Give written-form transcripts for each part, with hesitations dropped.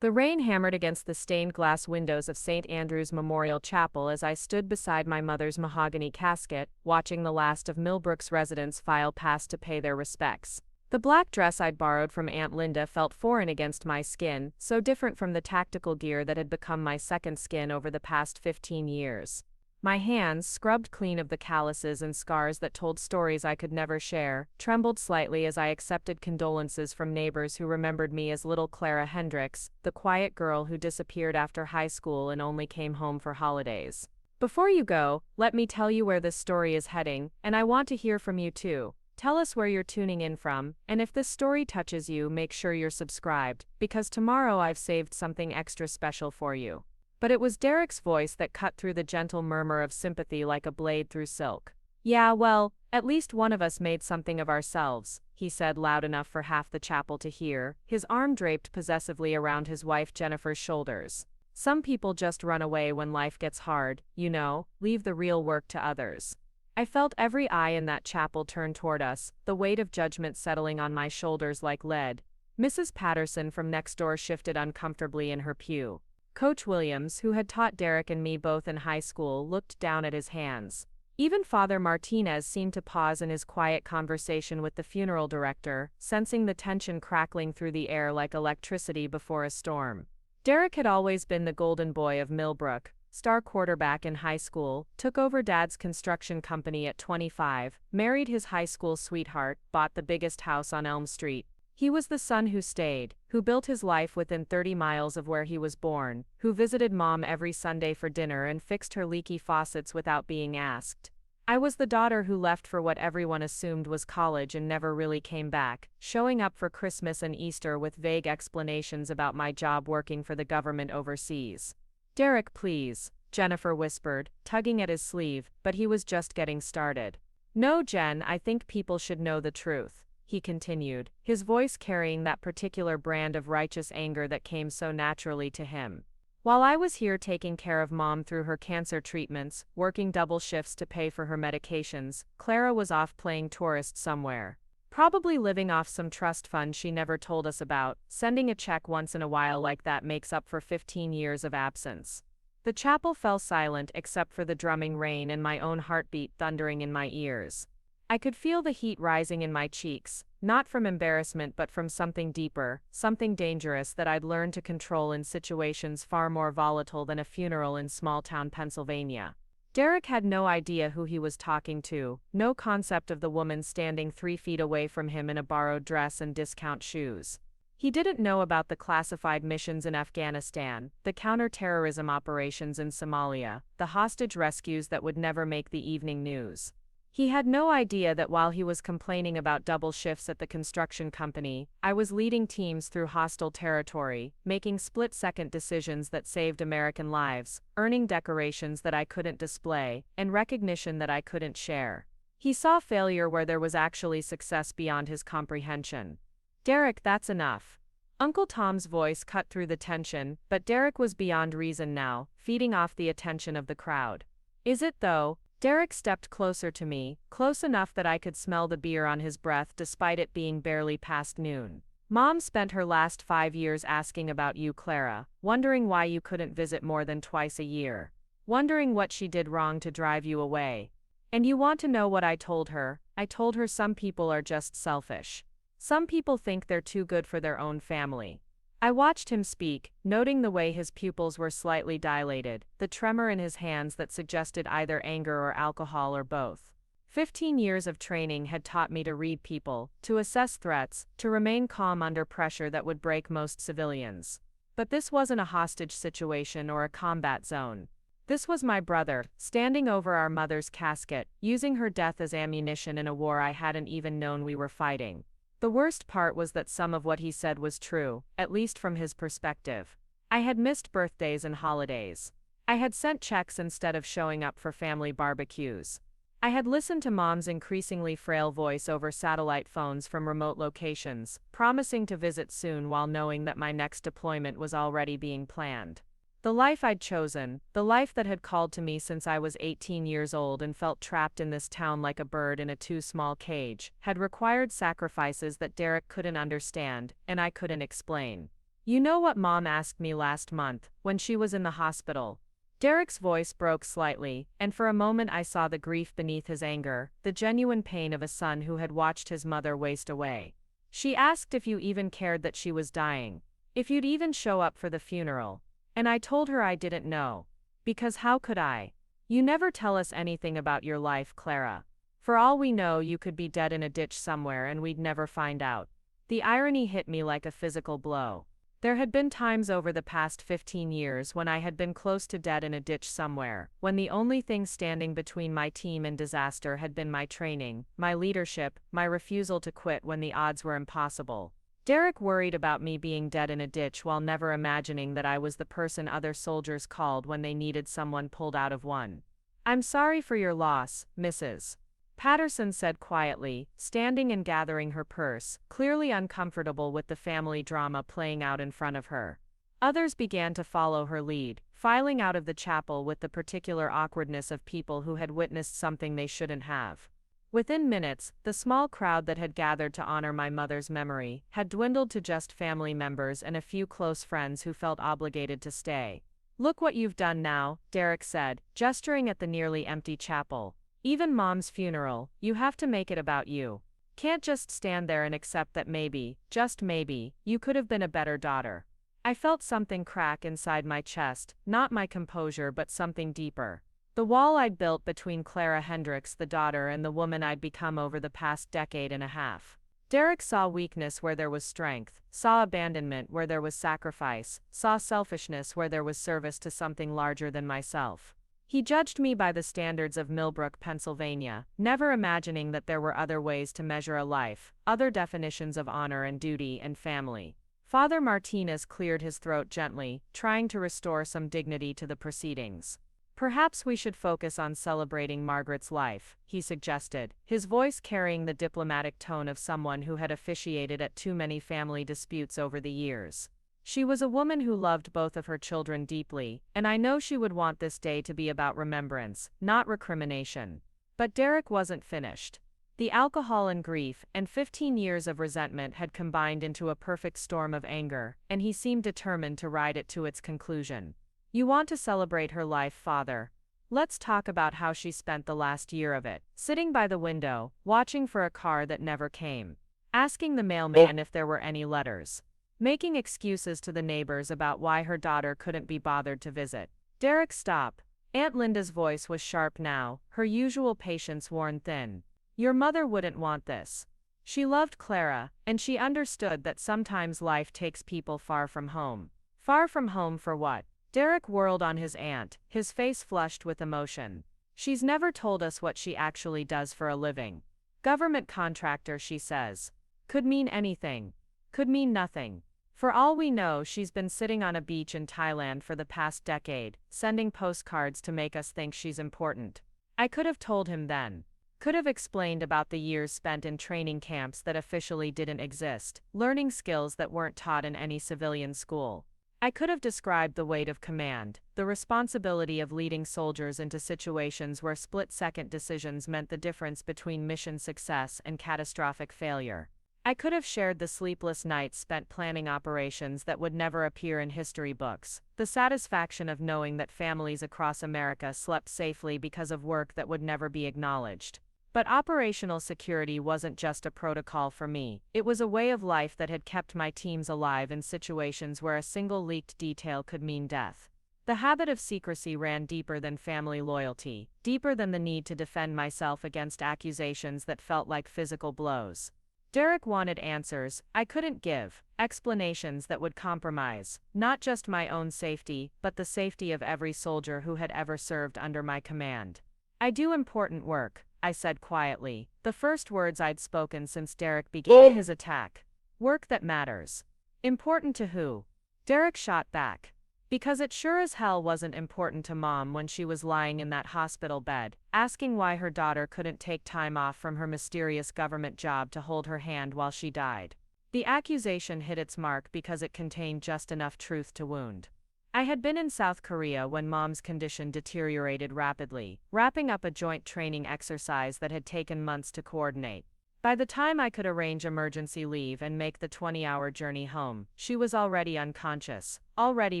The rain hammered against the stained glass windows of St. Andrew's Memorial Chapel as I stood beside my mother's mahogany casket, watching the last of Millbrook's residents file past to pay their respects. The black dress I'd borrowed from Aunt Linda felt foreign against my skin, so different from the tactical gear that had become my second skin over the past 15 years. My hands, scrubbed clean of the calluses and scars that told stories I could never share, trembled slightly as I accepted condolences from neighbors who remembered me as little Clara Hendricks, the quiet girl who disappeared after high school and only came home for holidays. Before you go, let me tell you where this story is heading, and I want to hear from you too. Tell us where you're tuning in from, and if this story touches you, make sure you're subscribed, because tomorrow I've saved something extra special for you. But it was Derek's voice that cut through the gentle murmur of sympathy like a blade through silk. "Yeah, well, at least one of us made something of ourselves," he said loud enough for half the chapel to hear, his arm draped possessively around his wife Jennifer's shoulders. "Some people just run away when life gets hard, you know, leave the real work to others." I felt every eye in that chapel turn toward us, the weight of judgment settling on my shoulders like lead. Mrs. Patterson from next door shifted uncomfortably in her pew. Coach Williams, who had taught Derek and me both in high school, looked down at his hands. Even Father Martinez seemed to pause in his quiet conversation with the funeral director, sensing the tension crackling through the air like electricity before a storm. Derek had always been the golden boy of Millbrook, star quarterback in high school, took over Dad's construction company at 25, married his high school sweetheart, bought the biggest house on Elm Street. He was the son who stayed, who built his life within 30 miles of where he was born, who visited Mom every Sunday for dinner and fixed her leaky faucets without being asked. I was the daughter who left for what everyone assumed was college and never really came back, showing up for Christmas and Easter with vague explanations about my job working for the government overseas. "Derek, please," Jennifer whispered, tugging at his sleeve, but he was just getting started. "No, Jen, I think people should know the truth," he continued, his voice carrying that particular brand of righteous anger that came so naturally to him. "While I was here taking care of Mom through her cancer treatments, working double shifts to pay for her medications, Clara was off playing tourist somewhere. Probably living off some trust fund she never told us about. Sending a check once in a while like that makes up for 15 years of absence." The chapel fell silent except for the drumming rain and my own heartbeat thundering in my ears. I could feel the heat rising in my cheeks, not from embarrassment but from something deeper, something dangerous that I'd learned to control in situations far more volatile than a funeral in small-town Pennsylvania. Derek had no idea who he was talking to, no concept of the woman standing 3 feet away from him in a borrowed dress and discount shoes. He didn't know about the classified missions in Afghanistan, the counter-terrorism operations in Somalia, the hostage rescues that would never make the evening news. He had no idea that while he was complaining about double shifts at the construction company, I was leading teams through hostile territory, making split-second decisions that saved American lives, earning decorations that I couldn't display, and recognition that I couldn't share. He saw failure where there was actually success beyond his comprehension. "Derek, that's enough." Uncle Tom's voice cut through the tension, but Derek was beyond reason now, feeding off the attention of the crowd. "Is it though?" Derek stepped closer to me, close enough that I could smell the beer on his breath despite it being barely past noon. "Mom spent her last 5 years asking about you, Clara, wondering why you couldn't visit more than twice a year. Wondering what she did wrong to drive you away. And you want to know what I told her? I told her some people are just selfish. Some people think they're too good for their own family." I watched him speak, noting the way his pupils were slightly dilated, the tremor in his hands that suggested either anger or alcohol or both. 15 years of training had taught me to read people, to assess threats, to remain calm under pressure that would break most civilians. But this wasn't a hostage situation or a combat zone. This was my brother, standing over our mother's casket, using her death as ammunition in a war I hadn't even known we were fighting. The worst part was that some of what he said was true, at least from his perspective. I had missed birthdays and holidays. I had sent checks instead of showing up for family barbecues. I had listened to Mom's increasingly frail voice over satellite phones from remote locations, promising to visit soon while knowing that my next deployment was already being planned. The life I'd chosen, the life that had called to me since I was 18 years old and felt trapped in this town like a bird in a too small cage, had required sacrifices that Derek couldn't understand, and I couldn't explain. You know what Mom asked me last month, when she was in the hospital? Derek's voice broke slightly, and for a moment I saw the grief beneath his anger, the genuine pain of a son who had watched his mother waste away. She asked if you even cared that she was dying. If you'd even show up for the funeral. And I told her I didn't know. Because how could I? You never tell us anything about your life, Clara. For all we know, you could be dead in a ditch somewhere and we'd never find out. The irony hit me like a physical blow. There had been times over the past 15 years when I had been close to dead in a ditch somewhere, when the only thing standing between my team and disaster had been my training, my leadership, my refusal to quit when the odds were impossible. Derek worried about me being dead in a ditch while never imagining that I was the person other soldiers called when they needed someone pulled out of one. "I'm sorry for your loss, Mrs. Patterson said quietly, standing and gathering her purse, clearly uncomfortable with the family drama playing out in front of her. Others began to follow her lead, filing out of the chapel with the particular awkwardness of people who had witnessed something they shouldn't have. Within minutes, the small crowd that had gathered to honor my mother's memory had dwindled to just family members and a few close friends who felt obligated to stay. "Look what you've done now," Derek said, gesturing at the nearly empty chapel. "Even Mom's funeral, you have to make it about you. Can't just stand there and accept that maybe, just maybe, you could have been a better daughter." I felt something crack inside my chest, not my composure but something deeper. The wall I'd built between Clara Hendricks, the daughter, and the woman I'd become over the past decade and a half. Derek saw weakness where there was strength, saw abandonment where there was sacrifice, saw selfishness where there was service to something larger than myself. He judged me by the standards of Millbrook, Pennsylvania, never imagining that there were other ways to measure a life, other definitions of honor and duty and family. Father Martinez cleared his throat gently, trying to restore some dignity to the proceedings. "Perhaps we should focus on celebrating Margaret's life," he suggested, his voice carrying the diplomatic tone of someone who had officiated at too many family disputes over the years. "She was a woman who loved both of her children deeply, and I know she would want this day to be about remembrance, not recrimination." But Derek wasn't finished. The alcohol and grief, and 15 years of resentment had combined into a perfect storm of anger, and he seemed determined to ride it to its conclusion. "You want to celebrate her life, Father? Let's talk about how she spent the last year of it, sitting by the window, watching for a car that never came, asking the mailman if there were any letters, making excuses to the neighbors about why her daughter couldn't be bothered to visit." "Derek, stop." Aunt Linda's voice was sharp now, her usual patience worn thin. "Your mother wouldn't want this. She loved Clara, and she understood that sometimes life takes people far from home." "Far from home for what?" Derek whirled on his aunt, his face flushed with emotion. "She's never told us what she actually does for a living." "Government contractor, she says." Could mean anything. Could mean nothing. For all we know, she's been sitting on a beach in Thailand for the past decade, sending postcards to make us think she's important. I could have told him then. Could have explained about the years spent in training camps that officially didn't exist, learning skills that weren't taught in any civilian school. I could have described the weight of command, the responsibility of leading soldiers into situations where split-second decisions meant the difference between mission success and catastrophic failure. I could have shared the sleepless nights spent planning operations that would never appear in history books, the satisfaction of knowing that families across America slept safely because of work that would never be acknowledged. But operational security wasn't just a protocol for me, it was a way of life that had kept my teams alive in situations where a single leaked detail could mean death. The habit of secrecy ran deeper than family loyalty, deeper than the need to defend myself against accusations that felt like physical blows. Derek wanted answers I couldn't give, explanations that would compromise, not just my own safety, but the safety of every soldier who had ever served under my command. "I do important work," I said quietly, the first words I'd spoken since Derek began his attack. "Work that matters." "Important to who?" Derek shot back. "Because it sure as hell wasn't important to Mom when she was lying in that hospital bed, asking why her daughter couldn't take time off from her mysterious government job to hold her hand while she died." The accusation hit its mark because it contained just enough truth to wound. I had been in South Korea when Mom's condition deteriorated rapidly, wrapping up a joint training exercise that had taken months to coordinate. By the time I could arrange emergency leave and make the 20-hour journey home, she was already unconscious, already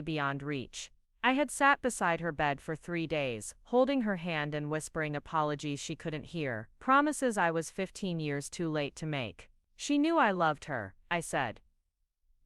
beyond reach. I had sat beside her bed for 3 days, holding her hand and whispering apologies she couldn't hear, promises I was 15 years too late to make. She knew I loved her, I said.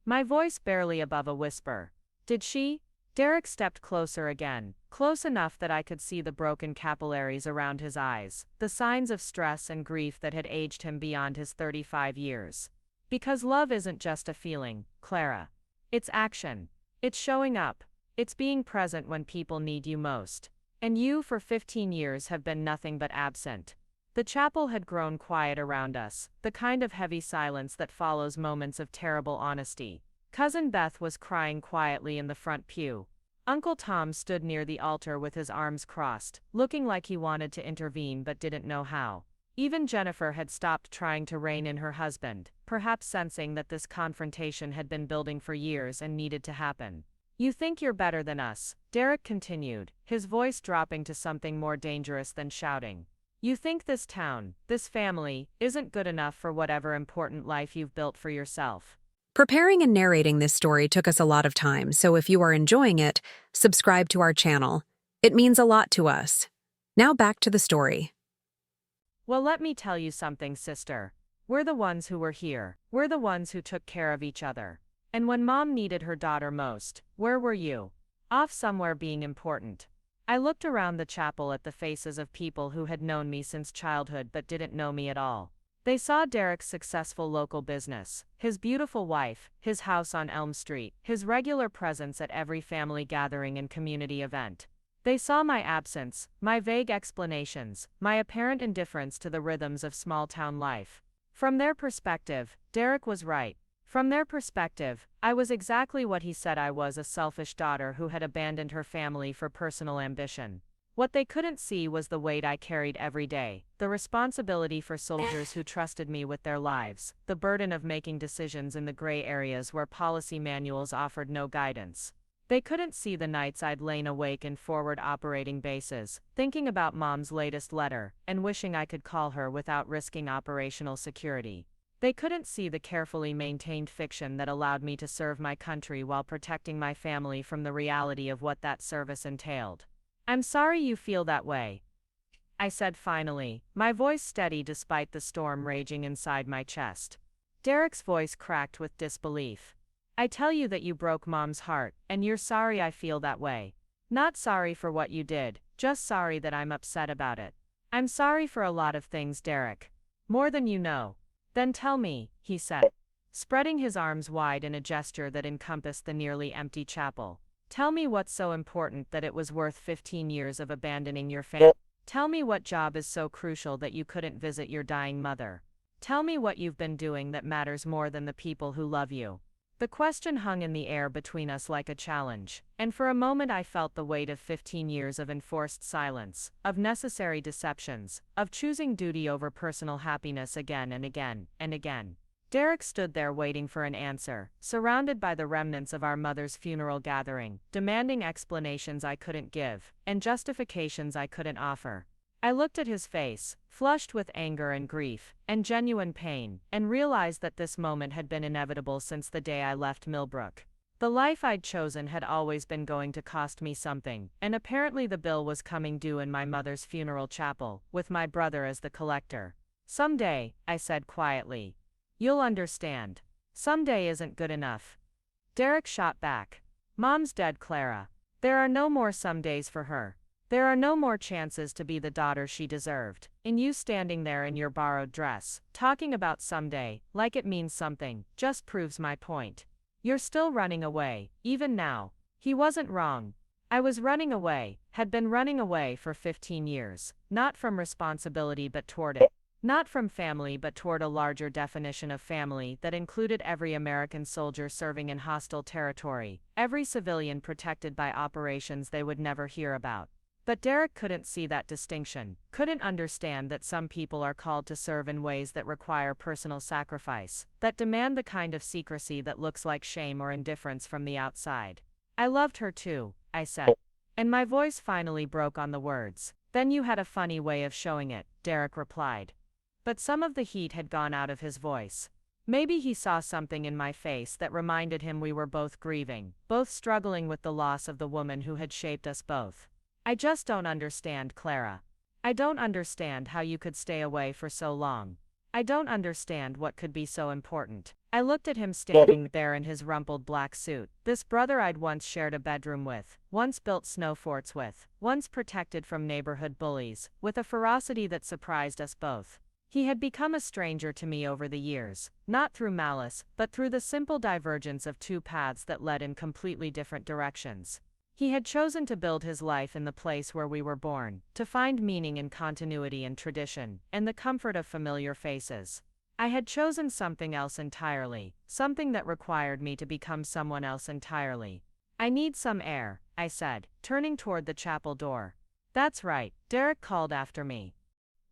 My voice barely above a whisper. Did she? Derek stepped closer again, close enough that I could see the broken capillaries around his eyes, the signs of stress and grief that had aged him beyond his 35 years. Because love isn't just a feeling, Clara. It's action. It's showing up. It's being present when people need you most. And you, for 15 years, have been nothing but absent. The chapel had grown quiet around us, the kind of heavy silence that follows moments of terrible honesty. Cousin Beth was crying quietly in the front pew. Uncle Tom stood near the altar with his arms crossed, looking like he wanted to intervene but didn't know how. Even Jennifer had stopped trying to rein in her husband, perhaps sensing that this confrontation had been building for years and needed to happen. You think you're better than us, Derek continued, his voice dropping to something more dangerous than shouting. You think this town, this family, isn't good enough for whatever important life you've built for yourself. Preparing and narrating this story took us a lot of time, so if you are enjoying it, subscribe to our channel. It means a lot to us. Now back to the story. Well, let me tell you something, sister. We're the ones who were here. We're the ones who took care of each other. And when Mom needed her daughter most, where were you? Off somewhere being important. I looked around the chapel at the faces of people who had known me since childhood but didn't know me at all. They saw Derek's successful local business, his beautiful wife, his house on Elm Street, his regular presence at every family gathering and community event. They saw my absence, my vague explanations, my apparent indifference to the rhythms of small-town life. From their perspective, Derek was right. From their perspective, I was exactly what he said I was, a selfish daughter who had abandoned her family for personal ambition. What they couldn't see was the weight I carried every day, the responsibility for soldiers who trusted me with their lives, the burden of making decisions in the gray areas where policy manuals offered no guidance. They couldn't see the nights I'd lain awake in forward operating bases, thinking about Mom's latest letter, and wishing I could call her without risking operational security. They couldn't see the carefully maintained fiction that allowed me to serve my country while protecting my family from the reality of what that service entailed. I'm sorry you feel that way, I said finally, my voice steady despite the storm raging inside my chest. Derek's voice cracked with disbelief. I tell you that you broke Mom's heart, and you're sorry I feel that way. Not sorry for what you did, just sorry that I'm upset about it. I'm sorry for a lot of things, Derek. More than you know. Then tell me, he said, spreading his arms wide in a gesture that encompassed the nearly empty chapel. Tell me what's so important that it was worth 15 years of abandoning your family. Tell me what job is so crucial that you couldn't visit your dying mother. Tell me what you've been doing that matters more than the people who love you. The question hung in the air between us like a challenge, and for a moment I felt the weight of 15 years of enforced silence, of necessary deceptions, of choosing duty over personal happiness again and again and again. Derek stood there waiting for an answer, surrounded by the remnants of our mother's funeral gathering, demanding explanations I couldn't give, and justifications I couldn't offer. I looked at his face, flushed with anger and grief, and genuine pain, and realized that this moment had been inevitable since the day I left Millbrook. The life I'd chosen had always been going to cost me something, and apparently the bill was coming due in my mother's funeral chapel, with my brother as the collector. Someday, I said quietly. You'll understand. Someday isn't good enough. Derek shot back. Mom's dead, Clara. There are no more some days for her. There are no more chances to be the daughter she deserved. And you standing there in your borrowed dress, talking about someday, like it means something, just proves my point. You're still running away, even now. He wasn't wrong. I was running away, had been running away for 15 years, not from responsibility but toward it. Not from family but toward a larger definition of family that included every American soldier serving in hostile territory, every civilian protected by operations they would never hear about. But Derek couldn't see that distinction, couldn't understand that some people are called to serve in ways that require personal sacrifice, that demand the kind of secrecy that looks like shame or indifference from the outside. I loved her too, I said. And my voice finally broke on the words. Then you had a funny way of showing it, Derek replied. but some of the heat had gone out of his voice. Maybe he saw something in my face that reminded him we were both grieving, both struggling with the loss of the woman who had shaped us both. I just don't understand, Clara. I don't understand how you could stay away for so long. I don't understand what could be so important. I looked at him standing there in his rumpled black suit, this brother I'd once shared a bedroom with, once built snow forts with, once protected from neighborhood bullies, with a ferocity that surprised us both. He had become a stranger to me over the years, not through malice, but through the simple divergence of two paths that led in completely different directions. He had chosen to build his life in the place where we were born, to find meaning in continuity and tradition, and the comfort of familiar faces. I had chosen something else entirely, something that required me to become someone else entirely. I need some air, I said, turning toward the chapel door. That's right, Derek called after me.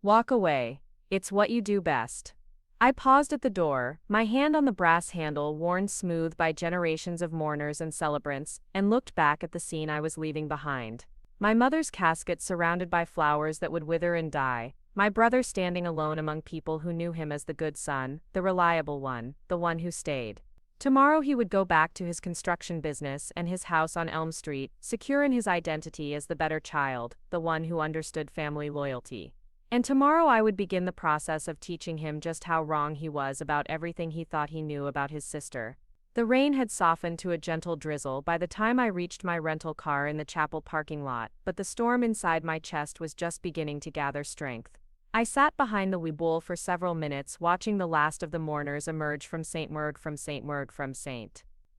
Walk away. It's what you do best. I paused at the door, my hand on the brass handle worn smooth by generations of mourners and celebrants, and looked back at the scene I was leaving behind. My mother's casket surrounded by flowers that would wither and die, my brother standing alone among people who knew him as the good son, the reliable one, the one who stayed. Tomorrow he would go back to his construction business and his house on Elm Street, secure in his identity as the better child, the one who understood family loyalty. And tomorrow I would begin the process of teaching him just how wrong he was about everything he thought he knew about his sister. The rain had softened to a gentle drizzle by the time I reached my rental car in the chapel parking lot, but the storm inside my chest was just beginning to gather strength. I sat behind the wheel for several minutes watching the last of the mourners emerge from St.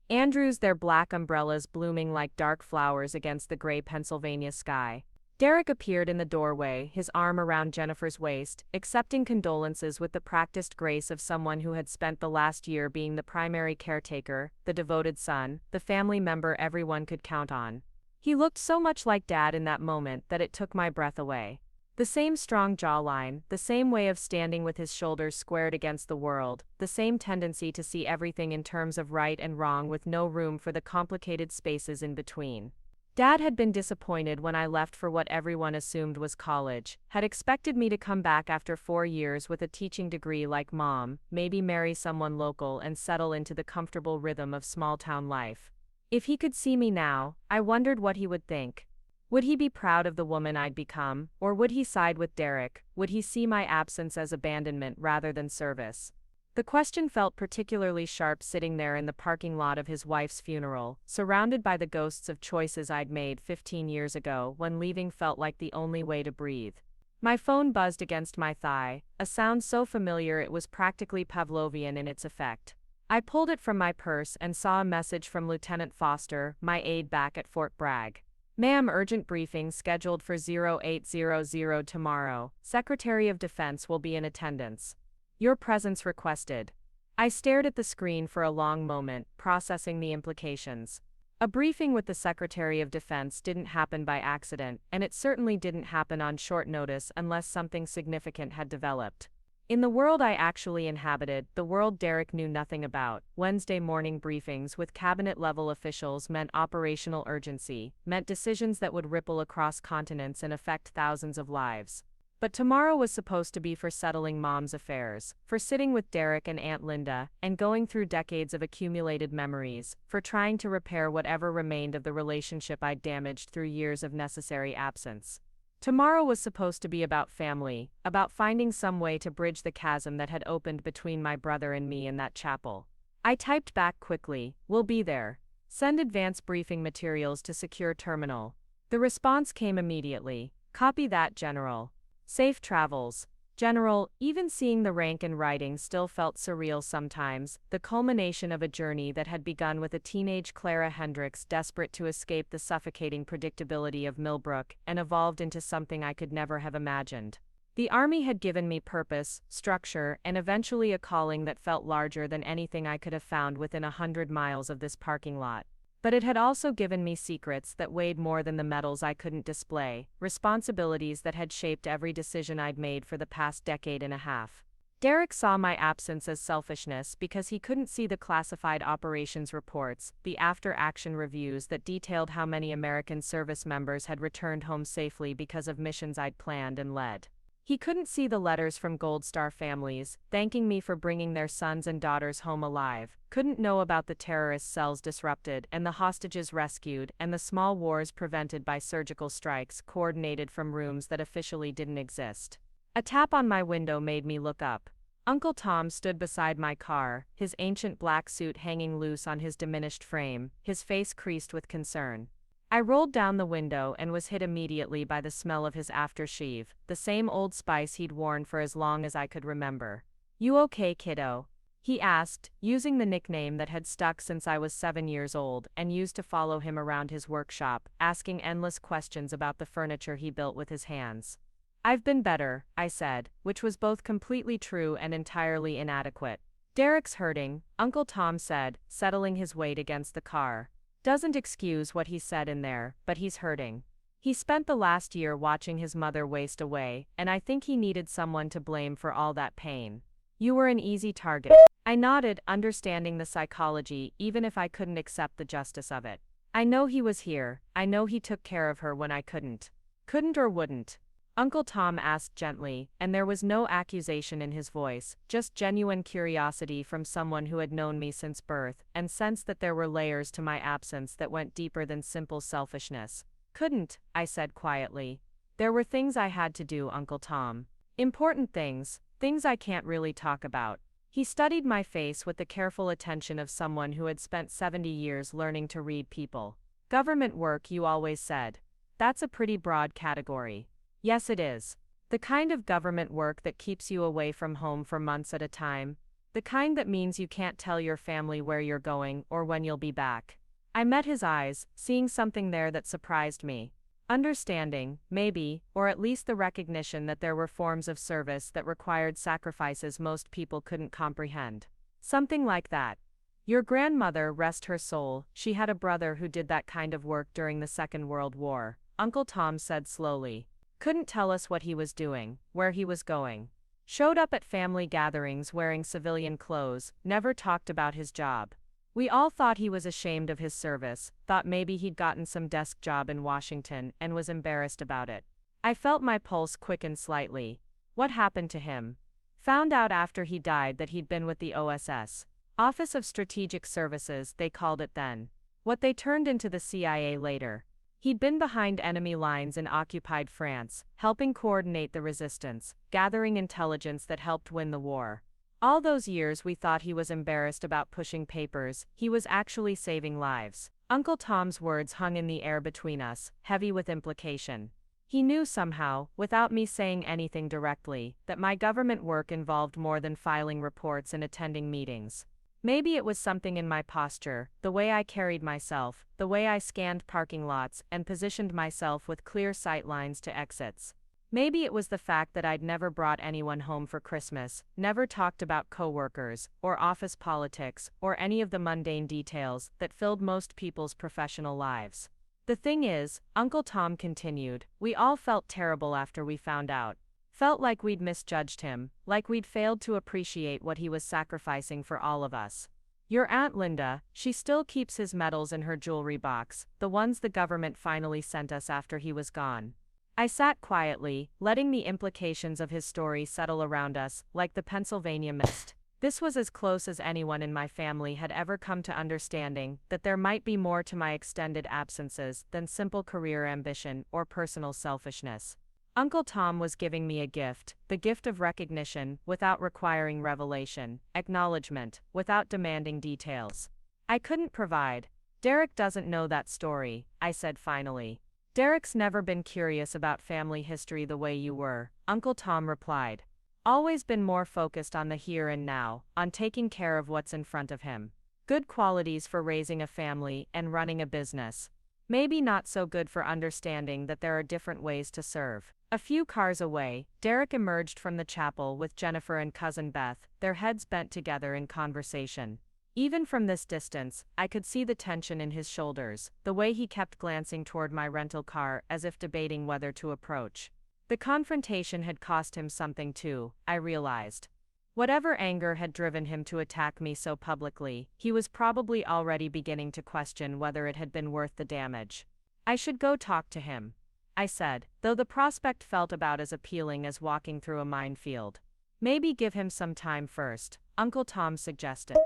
Andrews, their black umbrellas blooming like dark flowers against the gray Pennsylvania sky. Derek appeared in the doorway, his arm around Jennifer's waist, accepting condolences with the practiced grace of someone who had spent the last year being the primary caretaker, the devoted son, the family member everyone could count on. He looked so much like Dad in that moment that it took my breath away. The same strong jawline, the same way of standing with his shoulders squared against the world, the same tendency to see everything in terms of right and wrong with no room for the complicated spaces in between. Dad had been disappointed when I left for what everyone assumed was college, had expected me to come back after 4 years with a teaching degree like Mom, maybe marry someone local and settle into the comfortable rhythm of small-town life. If he could see me now, I wondered what he would think. Would he be proud of the woman I'd become, or would he side with Derek? Would he see my absence as abandonment rather than service? The question felt particularly sharp sitting there in the parking lot of his wife's funeral, surrounded by the ghosts of choices I'd made 15 years ago when leaving felt like the only way to breathe. My phone buzzed against my thigh, a sound so familiar it was practically Pavlovian in its effect. I pulled it from my purse and saw a message from Lieutenant Foster, my aide back at Fort Bragg. Ma'am, urgent briefing scheduled for 0800 tomorrow. Secretary of Defense will be in attendance. Your presence requested. I stared at the screen for a long moment, processing the implications. A briefing with the Secretary of Defense didn't happen by accident, and it certainly didn't happen on short notice unless something significant had developed. In the world I actually inhabited, the world Derek knew nothing about, Wednesday morning briefings with cabinet-level officials meant operational urgency, meant decisions that would ripple across continents and affect thousands of lives. But tomorrow was supposed to be for settling Mom's affairs, for sitting with Derek and Aunt Linda, and going through decades of accumulated memories, for trying to repair whatever remained of the relationship I'd damaged through years of necessary absence. Tomorrow was supposed to be about family, about finding some way to bridge the chasm that had opened between my brother and me in that chapel. I typed back quickly, "We'll be there. Send advance briefing materials to secure terminal." The response came immediately, "Copy that, General. Safe travels." General, even seeing the rank in writing still felt surreal sometimes, the culmination of a journey that had begun with a teenage Clara Hendricks desperate to escape the suffocating predictability of Millbrook and evolved into something I could never have imagined. The Army had given me purpose, structure, and eventually a calling that felt larger than anything I could have found within 100 miles of this parking lot. But it had also given me secrets that weighed more than the medals I couldn't display, responsibilities that had shaped every decision I'd made for the past decade and a half. Derek saw my absence as selfishness because he couldn't see the classified operations reports, the after-action reviews that detailed how many American service members had returned home safely because of missions I'd planned and led. He couldn't see the letters from Gold Star families, thanking me for bringing their sons and daughters home alive, couldn't know about the terrorist cells disrupted and the hostages rescued and the small wars prevented by surgical strikes coordinated from rooms that officially didn't exist. A tap on my window made me look up. Uncle Tom stood beside my car, his ancient black suit hanging loose on his diminished frame, his face creased with concern. I rolled down the window and was hit immediately by the smell of his aftershave, the same Old Spice he'd worn for as long as I could remember. "You okay, kiddo?" he asked, using the nickname that had stuck since I was 7 years old and used to follow him around his workshop, asking endless questions about the furniture he built with his hands. "I've been better," I said, which was both completely true and entirely inadequate. "Derek's hurting," Uncle Tom said, settling his weight against the car. "Doesn't excuse what he said in there, but he's hurting. He spent the last year watching his mother waste away, and I think he needed someone to blame for all that pain. You were an easy target." I nodded, understanding the psychology, even if I couldn't accept the justice of it. "I know he was here, I know he took care of her when I couldn't." "Couldn't or wouldn't?" Uncle Tom asked gently, and there was no accusation in his voice, just genuine curiosity from someone who had known me since birth, and sensed that there were layers to my absence that went deeper than simple selfishness. "Couldn't," I said quietly. "There were things I had to do, Uncle Tom. Important things, things I can't really talk about." He studied my face with the careful attention of someone who had spent 70 years learning to read people. "Government work, you always said. That's a pretty broad category." "Yes, it is. The kind of government work that keeps you away from home for months at a time. The kind that means you can't tell your family where you're going or when you'll be back." I met his eyes, seeing something there that surprised me. Understanding, maybe, or at least the recognition that there were forms of service that required sacrifices most people couldn't comprehend. Something like that. "Your grandmother, rest her soul, she had a brother who did that kind of work during the Second World War," Uncle Tom said slowly. "Couldn't tell us what he was doing, where he was going. Showed up at family gatherings wearing civilian clothes, never talked about his job. We all thought he was ashamed of his service, thought maybe he'd gotten some desk job in Washington and was embarrassed about it." I felt my pulse quicken slightly. "What happened to him?" "Found out after he died that he'd been with the OSS. Office of Strategic Services, they called it then. What they turned into the CIA later. He'd been behind enemy lines in occupied France, helping coordinate the resistance, gathering intelligence that helped win the war. All those years we thought he was embarrassed about pushing papers, he was actually saving lives." Uncle Tom's words hung in the air between us, heavy with implication. He knew somehow, without me saying anything directly, that my government work involved more than filing reports and attending meetings. Maybe it was something in my posture, the way I carried myself, the way I scanned parking lots and positioned myself with clear sight lines to exits. Maybe it was the fact that I'd never brought anyone home for Christmas, never talked about coworkers, or office politics, or any of the mundane details that filled most people's professional lives. "The thing is," Uncle Tom continued, "we all felt terrible after we found out. Felt like we'd misjudged him, like we'd failed to appreciate what he was sacrificing for all of us. Your Aunt Linda, she still keeps his medals in her jewelry box, the ones the government finally sent us after he was gone." I sat quietly, letting the implications of his story settle around us, like the Pennsylvania mist. This was as close as anyone in my family had ever come to understanding that there might be more to my extended absences than simple career ambition or personal selfishness. Uncle Tom was giving me a gift, the gift of recognition, without requiring revelation, acknowledgement, without demanding details. I couldn't provide. "Derek doesn't know that story," I said finally. "Derek's never been curious about family history the way you were," Uncle Tom replied. "Always been more focused on the here and now, on taking care of what's in front of him. Good qualities for raising a family and running a business. Maybe not so good for understanding that there are different ways to serve." A few cars away, Derek emerged from the chapel with Jennifer and cousin Beth, their heads bent together in conversation. Even from this distance, I could see the tension in his shoulders, the way he kept glancing toward my rental car as if debating whether to approach. The confrontation had cost him something too, I realized. Whatever anger had driven him to attack me so publicly, he was probably already beginning to question whether it had been worth the damage. I should go talk to him. I said, though the prospect felt about as appealing as walking through a minefield. Maybe give him some time first, Uncle Tom suggested.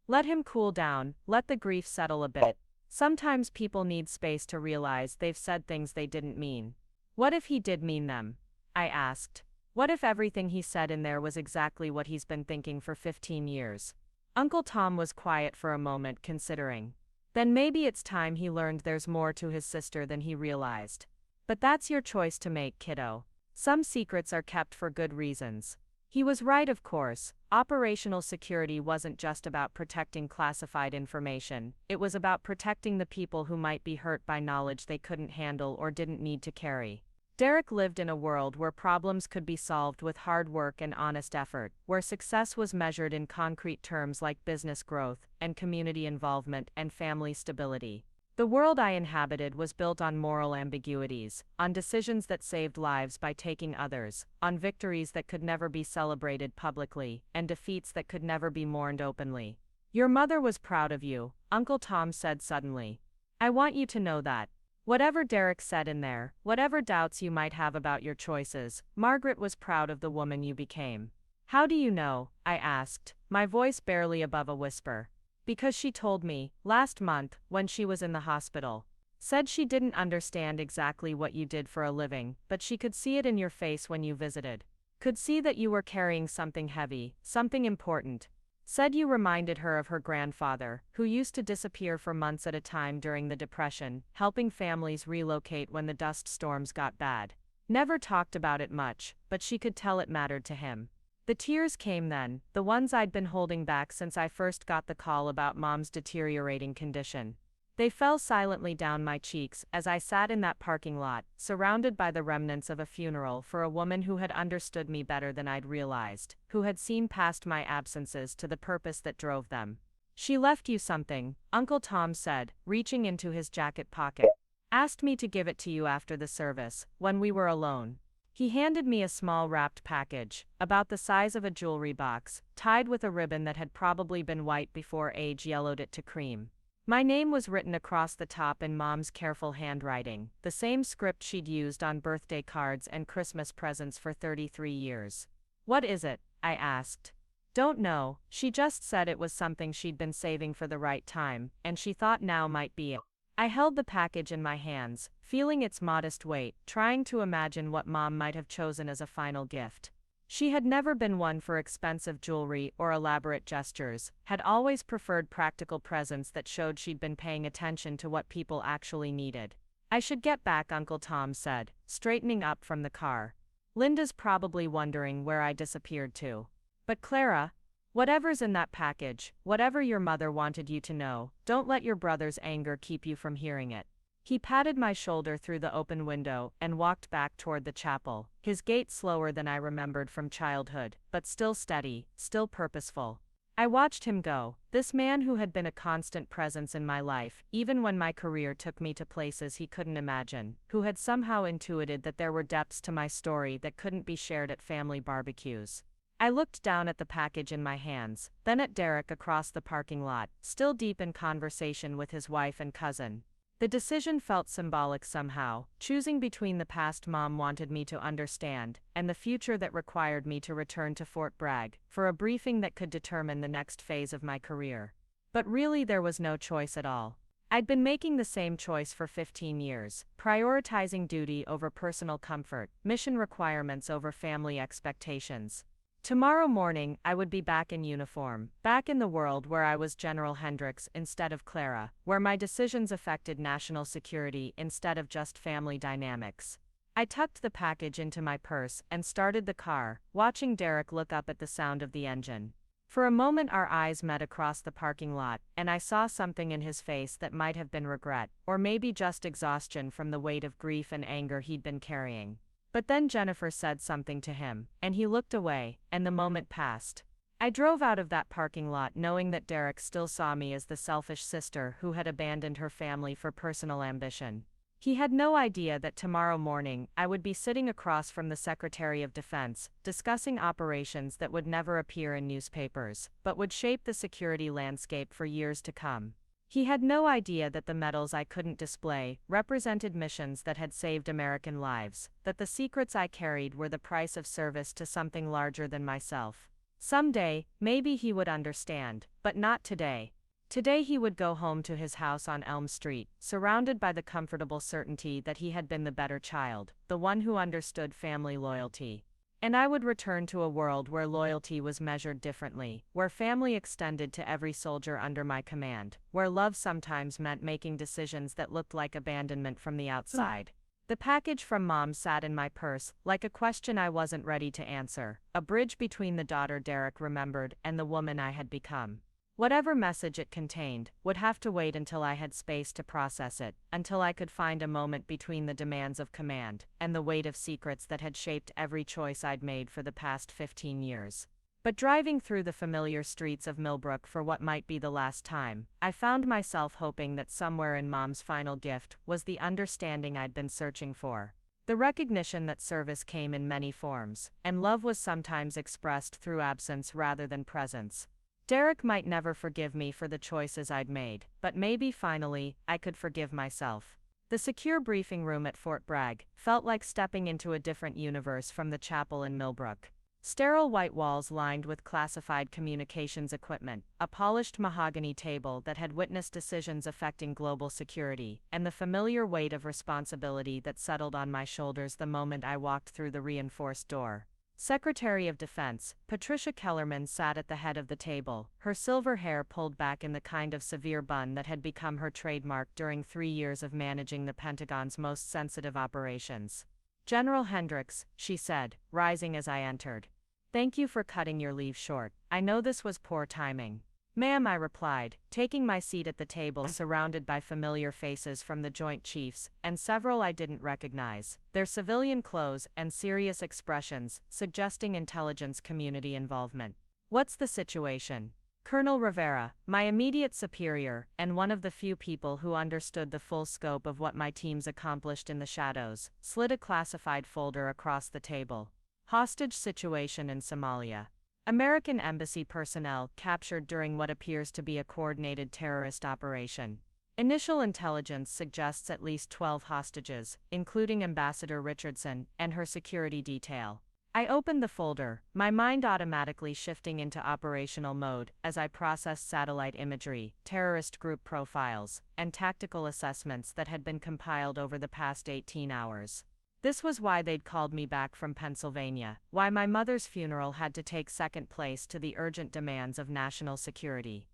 Let him cool down, let the grief settle a bit. Sometimes people need space to realize they've said things they didn't mean. What if he did mean them? I asked. What if everything he said in there was exactly what he's been thinking for 15 years? Uncle Tom was quiet for a moment, considering. Then maybe it's time he learned there's more to his sister than he realized. But that's your choice to make, kiddo. Some secrets are kept for good reasons. He was right, of course. Operational security wasn't just about protecting classified information, it was about protecting the people who might be hurt by knowledge they couldn't handle or didn't need to carry. Derek lived in a world where problems could be solved with hard work and honest effort, where success was measured in concrete terms like business growth, and community involvement, and family stability. The world I inhabited was built on moral ambiguities, on decisions that saved lives by taking others, on victories that could never be celebrated publicly, and defeats that could never be mourned openly. Your mother was proud of you, Uncle Tom said suddenly. I want you to know that. Whatever Derek said in there, whatever doubts you might have about your choices, Margaret was proud of the woman you became. How do you know? I asked, my voice barely above a whisper. Because she told me, last month, when she was in the hospital. Said she didn't understand exactly what you did for a living, but she could see it in your face when you visited. Could see that you were carrying something heavy, something important. Said you reminded her of her grandfather, who used to disappear for months at a time during the Depression, helping families relocate when the dust storms got bad. Never talked about it much, but she could tell it mattered to him. The tears came then, the ones I'd been holding back since I first got the call about Mom's deteriorating condition. They fell silently down my cheeks as I sat in that parking lot, surrounded by the remnants of a funeral for a woman who had understood me better than I'd realized, who had seen past my absences to the purpose that drove them. She left you something, Uncle Tom said, reaching into his jacket pocket. Asked me to give it to you after the service, when we were alone. He handed me a small wrapped package, about the size of a jewelry box, tied with a ribbon that had probably been white before age yellowed it to cream. My name was written across the top in Mom's careful handwriting, the same script she'd used on birthday cards and Christmas presents for 33 years. What is it? I asked. Don't know, she just said it was something she'd been saving for the right time, and she thought now might be it. I held the package in my hands, feeling its modest weight, trying to imagine what Mom might have chosen as a final gift. She had never been one for expensive jewelry or elaborate gestures, had always preferred practical presents that showed she'd been paying attention to what people actually needed. I should get back, Uncle Tom said, straightening up from the car. Linda's probably wondering where I disappeared to. But Clara, whatever's in that package, whatever your mother wanted you to know, don't let your brother's anger keep you from hearing it. He patted my shoulder through the open window and walked back toward the chapel, his gait slower than I remembered from childhood, but still steady, still purposeful. I watched him go, this man who had been a constant presence in my life, even when my career took me to places he couldn't imagine, who had somehow intuited that there were depths to my story that couldn't be shared at family barbecues. I looked down at the package in my hands, then at Derek across the parking lot, still deep in conversation with his wife and cousin. The decision felt symbolic somehow, choosing between the past Mom wanted me to understand, and the future that required me to return to Fort Bragg, for a briefing that could determine the next phase of my career. But really there was no choice at all. I'd been making the same choice for 15 years, prioritizing duty over personal comfort, mission requirements over family expectations. Tomorrow morning, I would be back in uniform, back in the world where I was General Hendricks instead of Clara, where my decisions affected national security instead of just family dynamics. I tucked the package into my purse and started the car, watching Derek look up at the sound of the engine. For a moment our eyes met across the parking lot, and I saw something in his face that might have been regret, or maybe just exhaustion from the weight of grief and anger he'd been carrying. But then Jennifer said something to him, and he looked away, and the moment passed. I drove out of that parking lot knowing that Derek still saw me as the selfish sister who had abandoned her family for personal ambition. He had no idea that tomorrow morning I would be sitting across from the Secretary of Defense, discussing operations that would never appear in newspapers, but would shape the security landscape for years to come. He had no idea that the medals I couldn't display represented missions that had saved American lives, that the secrets I carried were the price of service to something larger than myself. Someday, maybe he would understand, but not today. Today he would go home to his house on Elm Street, surrounded by the comfortable certainty that he had been the better child, the one who understood family loyalty. And I would return to a world where loyalty was measured differently, where family extended to every soldier under my command, where love sometimes meant making decisions that looked like abandonment from the outside. The package from Mom sat in my purse, like a question I wasn't ready to answer, a bridge between the daughter Derek remembered and the woman I had become. Whatever message it contained would have to wait until I had space to process it, until I could find a moment between the demands of command and the weight of secrets that had shaped every choice I'd made for the past 15 years. But driving through the familiar streets of Millbrook for what might be the last time, I found myself hoping that somewhere in Mom's final gift was the understanding I'd been searching for. The recognition that service came in many forms, and love was sometimes expressed through absence rather than presence. Derek might never forgive me for the choices I'd made, but maybe finally, I could forgive myself. The secure briefing room at Fort Bragg felt like stepping into a different universe from the chapel in Millbrook. Sterile white walls lined with classified communications equipment, a polished mahogany table that had witnessed decisions affecting global security, and the familiar weight of responsibility that settled on my shoulders the moment I walked through the reinforced door. Secretary of Defense, Patricia Kellerman sat at the head of the table, her silver hair pulled back in the kind of severe bun that had become her trademark during 3 years of managing the Pentagon's most sensitive operations. General Hendricks, she said, rising as I entered. Thank you for cutting your leave short. I know this was poor timing. Ma'am, I replied, taking my seat at the table surrounded by familiar faces from the Joint Chiefs, and several I didn't recognize, their civilian clothes and serious expressions suggesting intelligence community involvement. What's the situation? Colonel Rivera, my immediate superior, and one of the few people who understood the full scope of what my teams accomplished in the shadows, slid a classified folder across the table. Hostage situation in Somalia. American embassy personnel captured during what appears to be a coordinated terrorist operation. Initial intelligence suggests at least 12 hostages, including Ambassador Richardson and her security detail. I opened the folder, my mind automatically shifting into operational mode as I processed satellite imagery, terrorist group profiles, and tactical assessments that had been compiled over the past 18 hours. This was why they'd called me back from Pennsylvania, why my mother's funeral had to take second place to the urgent demands of national security.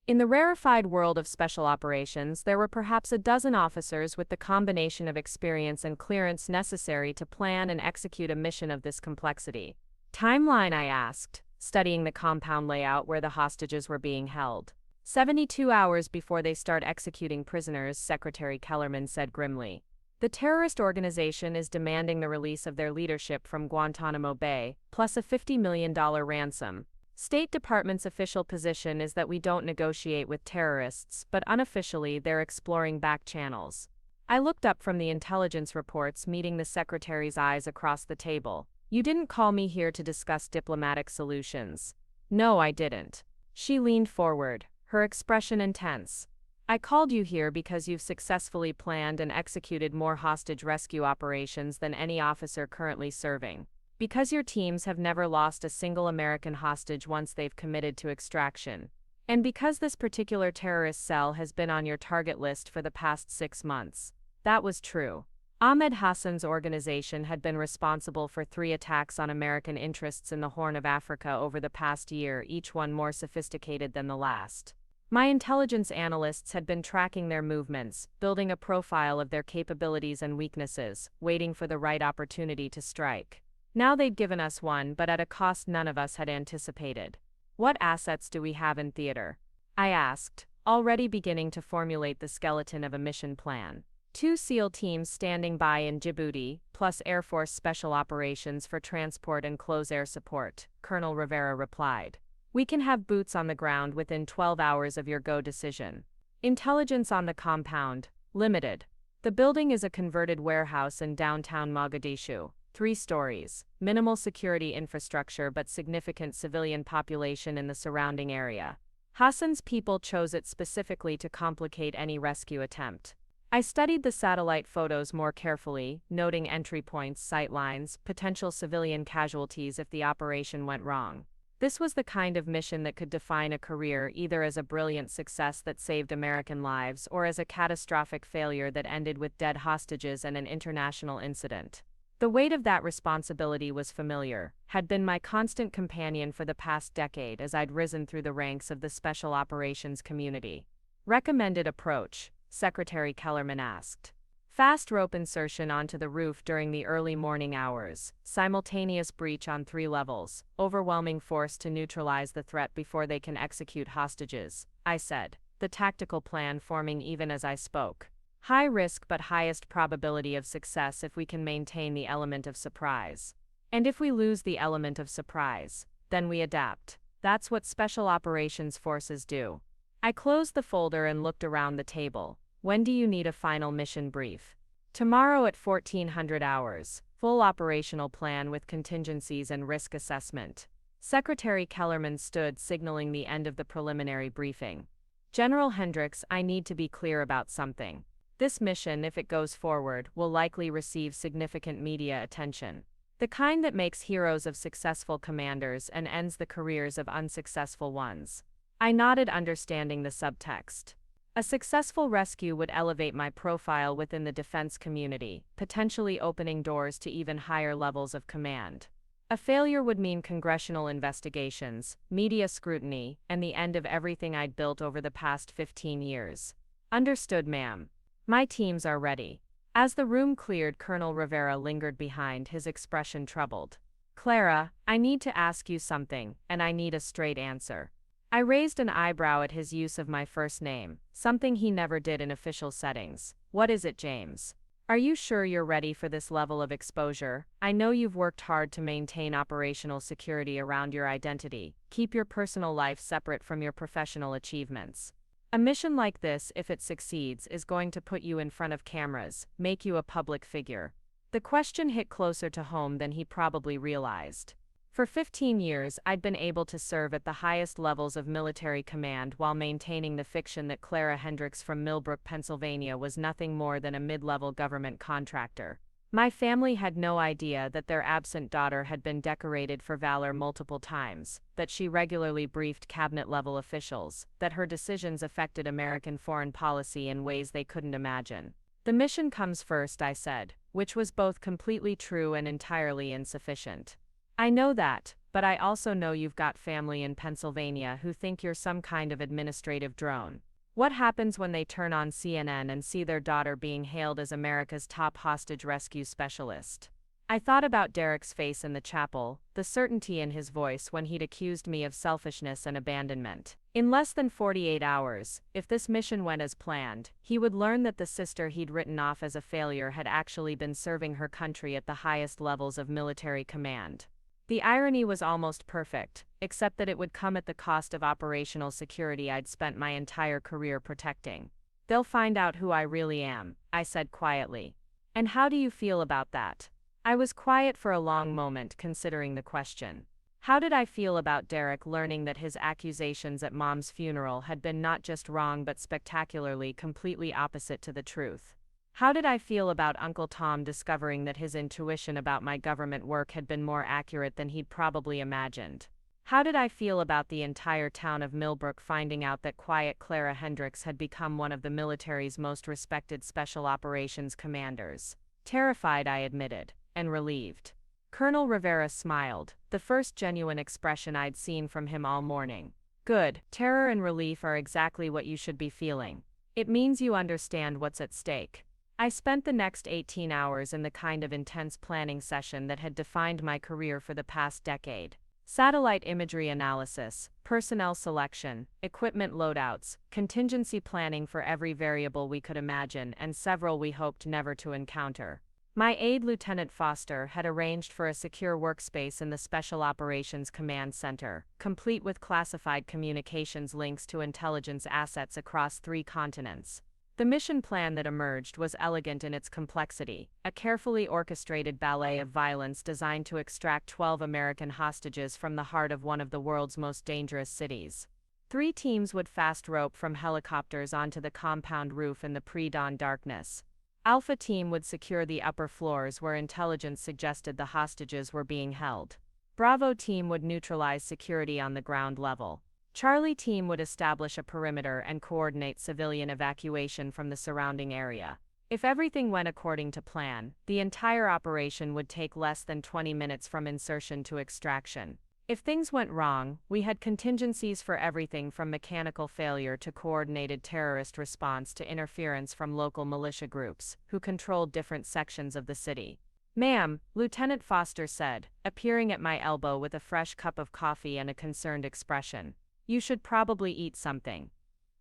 In the rarefied world of special operations, there were perhaps a dozen officers with the combination of experience and clearance necessary to plan and execute a mission of this complexity. Timeline, I asked, studying the compound layout where the hostages were being held. 72 hours before they start executing prisoners, Secretary Kellerman said grimly. The terrorist organization is demanding the release of their leadership from Guantanamo Bay, plus a $50 million ransom. State Department's official position is that we don't negotiate with terrorists, but unofficially they're exploring back channels. I looked up from the intelligence reports, meeting the secretary's eyes across the table. You didn't call me here to discuss diplomatic solutions. No, I didn't. She leaned forward, her expression intense. I called you here because you've successfully planned and executed more hostage rescue operations than any officer currently serving. Because your teams have never lost a single American hostage once they've committed to extraction. And because this particular terrorist cell has been on your target list for the past 6 months. That was true. Ahmed Hassan's organization had been responsible for 3 attacks on American interests in the Horn of Africa over the past year, each one more sophisticated than the last. My intelligence analysts had been tracking their movements, building a profile of their capabilities and weaknesses, waiting for the right opportunity to strike. Now they'd given us one, but at a cost none of us had anticipated. What assets do we have in theater? I asked, already beginning to formulate the skeleton of a mission plan. 2 SEAL teams standing by in Djibouti, plus Air Force Special Operations for transport and close air support, Colonel Rivera replied. We can have boots on the ground within 12 hours of your go decision. Intelligence on the compound, limited. The building is a converted warehouse in downtown Mogadishu, 3 stories, minimal security infrastructure but significant civilian population in the surrounding area. Hassan's people chose it specifically to complicate any rescue attempt. I studied the satellite photos more carefully, noting entry points, sight lines, potential civilian casualties if the operation went wrong. This was the kind of mission that could define a career either as a brilliant success that saved American lives or as a catastrophic failure that ended with dead hostages and an international incident. The weight of that responsibility was familiar, had been my constant companion for the past decade as I'd risen through the ranks of the special operations community. Recommended approach, Secretary Kellerman asked. Fast rope insertion onto the roof during the early morning hours, simultaneous breach on 3 levels, overwhelming force to neutralize the threat before they can execute hostages, I said, the tactical plan forming even as I spoke. High risk but highest probability of success if we can maintain the element of surprise. And if we lose the element of surprise, then we adapt. That's what special operations forces do. I closed the folder and looked around the table. When do you need a final mission brief? Tomorrow at 1400 hours. Full operational plan with contingencies and risk assessment. Secretary Kellerman stood, signaling the end of the preliminary briefing. General Hendricks, I need to be clear about something. This mission, if it goes forward, will likely receive significant media attention. The kind that makes heroes of successful commanders and ends the careers of unsuccessful ones. I nodded, understanding the subtext. A successful rescue would elevate my profile within the defense community, potentially opening doors to even higher levels of command. A failure would mean congressional investigations, media scrutiny, and the end of everything I'd built over the past 15 years. Understood, ma'am. My teams are ready. As the room cleared, Colonel Rivera lingered behind, his expression troubled. Clara, I need to ask you something, and I need a straight answer. I raised an eyebrow at his use of my first name, something he never did in official settings. What is it, James? Are you sure you're ready for this level of exposure? I know you've worked hard to maintain operational security around your identity, keep your personal life separate from your professional achievements. A mission like this, if it succeeds, is going to put you in front of cameras, make you a public figure. The question hit closer to home than he probably realized. For 15 years, I'd been able to serve at the highest levels of military command while maintaining the fiction that Clara Hendricks from Millbrook, Pennsylvania was nothing more than a mid-level government contractor. My family had no idea that their absent daughter had been decorated for valor multiple times, that she regularly briefed cabinet-level officials, that her decisions affected American foreign policy in ways they couldn't imagine. The mission comes first, I said, which was both completely true and entirely insufficient. I know that, but I also know you've got family in Pennsylvania who think you're some kind of administrative drone. What happens when they turn on CNN and see their daughter being hailed as America's top hostage rescue specialist? I thought about Derek's face in the chapel, the certainty in his voice when he'd accused me of selfishness and abandonment. In less than 48 hours, if this mission went as planned, he would learn that the sister he'd written off as a failure had actually been serving her country at the highest levels of military command. The irony was almost perfect, except that it would come at the cost of operational security I'd spent my entire career protecting. They'll find out who I really am, I said quietly. And how do you feel about that? I was quiet for a long moment, considering the question. How did I feel about Derek learning that his accusations at Mom's funeral had been not just wrong but spectacularly completely opposite to the truth? How did I feel about Uncle Tom discovering that his intuition about my government work had been more accurate than he'd probably imagined? How did I feel about the entire town of Millbrook finding out that quiet Clara Hendricks had become one of the military's most respected special operations commanders? Terrified, I admitted, and relieved. Colonel Rivera smiled, the first genuine expression I'd seen from him all morning. Good. Terror and relief are exactly what you should be feeling. It means you understand what's at stake. I spent the next 18 hours in the kind of intense planning session that had defined my career for the past decade. Satellite imagery analysis, personnel selection, equipment loadouts, contingency planning for every variable we could imagine and several we hoped never to encounter. My aide, Lieutenant Foster, had arranged for a secure workspace in the Special Operations Command Center, complete with classified communications links to intelligence assets across 3 continents. The mission plan that emerged was elegant in its complexity, a carefully orchestrated ballet of violence designed to extract 12 American hostages from the heart of one of the world's most dangerous cities. 3 teams would fast rope from helicopters onto the compound roof in the pre-dawn darkness. Alpha team would secure the upper floors where intelligence suggested the hostages were being held. Bravo team would neutralize security on the ground level. Charlie team would establish a perimeter and coordinate civilian evacuation from the surrounding area. If everything went according to plan, the entire operation would take less than 20 minutes from insertion to extraction. If things went wrong, we had contingencies for everything from mechanical failure to coordinated terrorist response to interference from local militia groups, who controlled different sections of the city. "Ma'am," Lieutenant Foster said, appearing at my elbow with a fresh cup of coffee and a concerned expression. "You should probably eat something.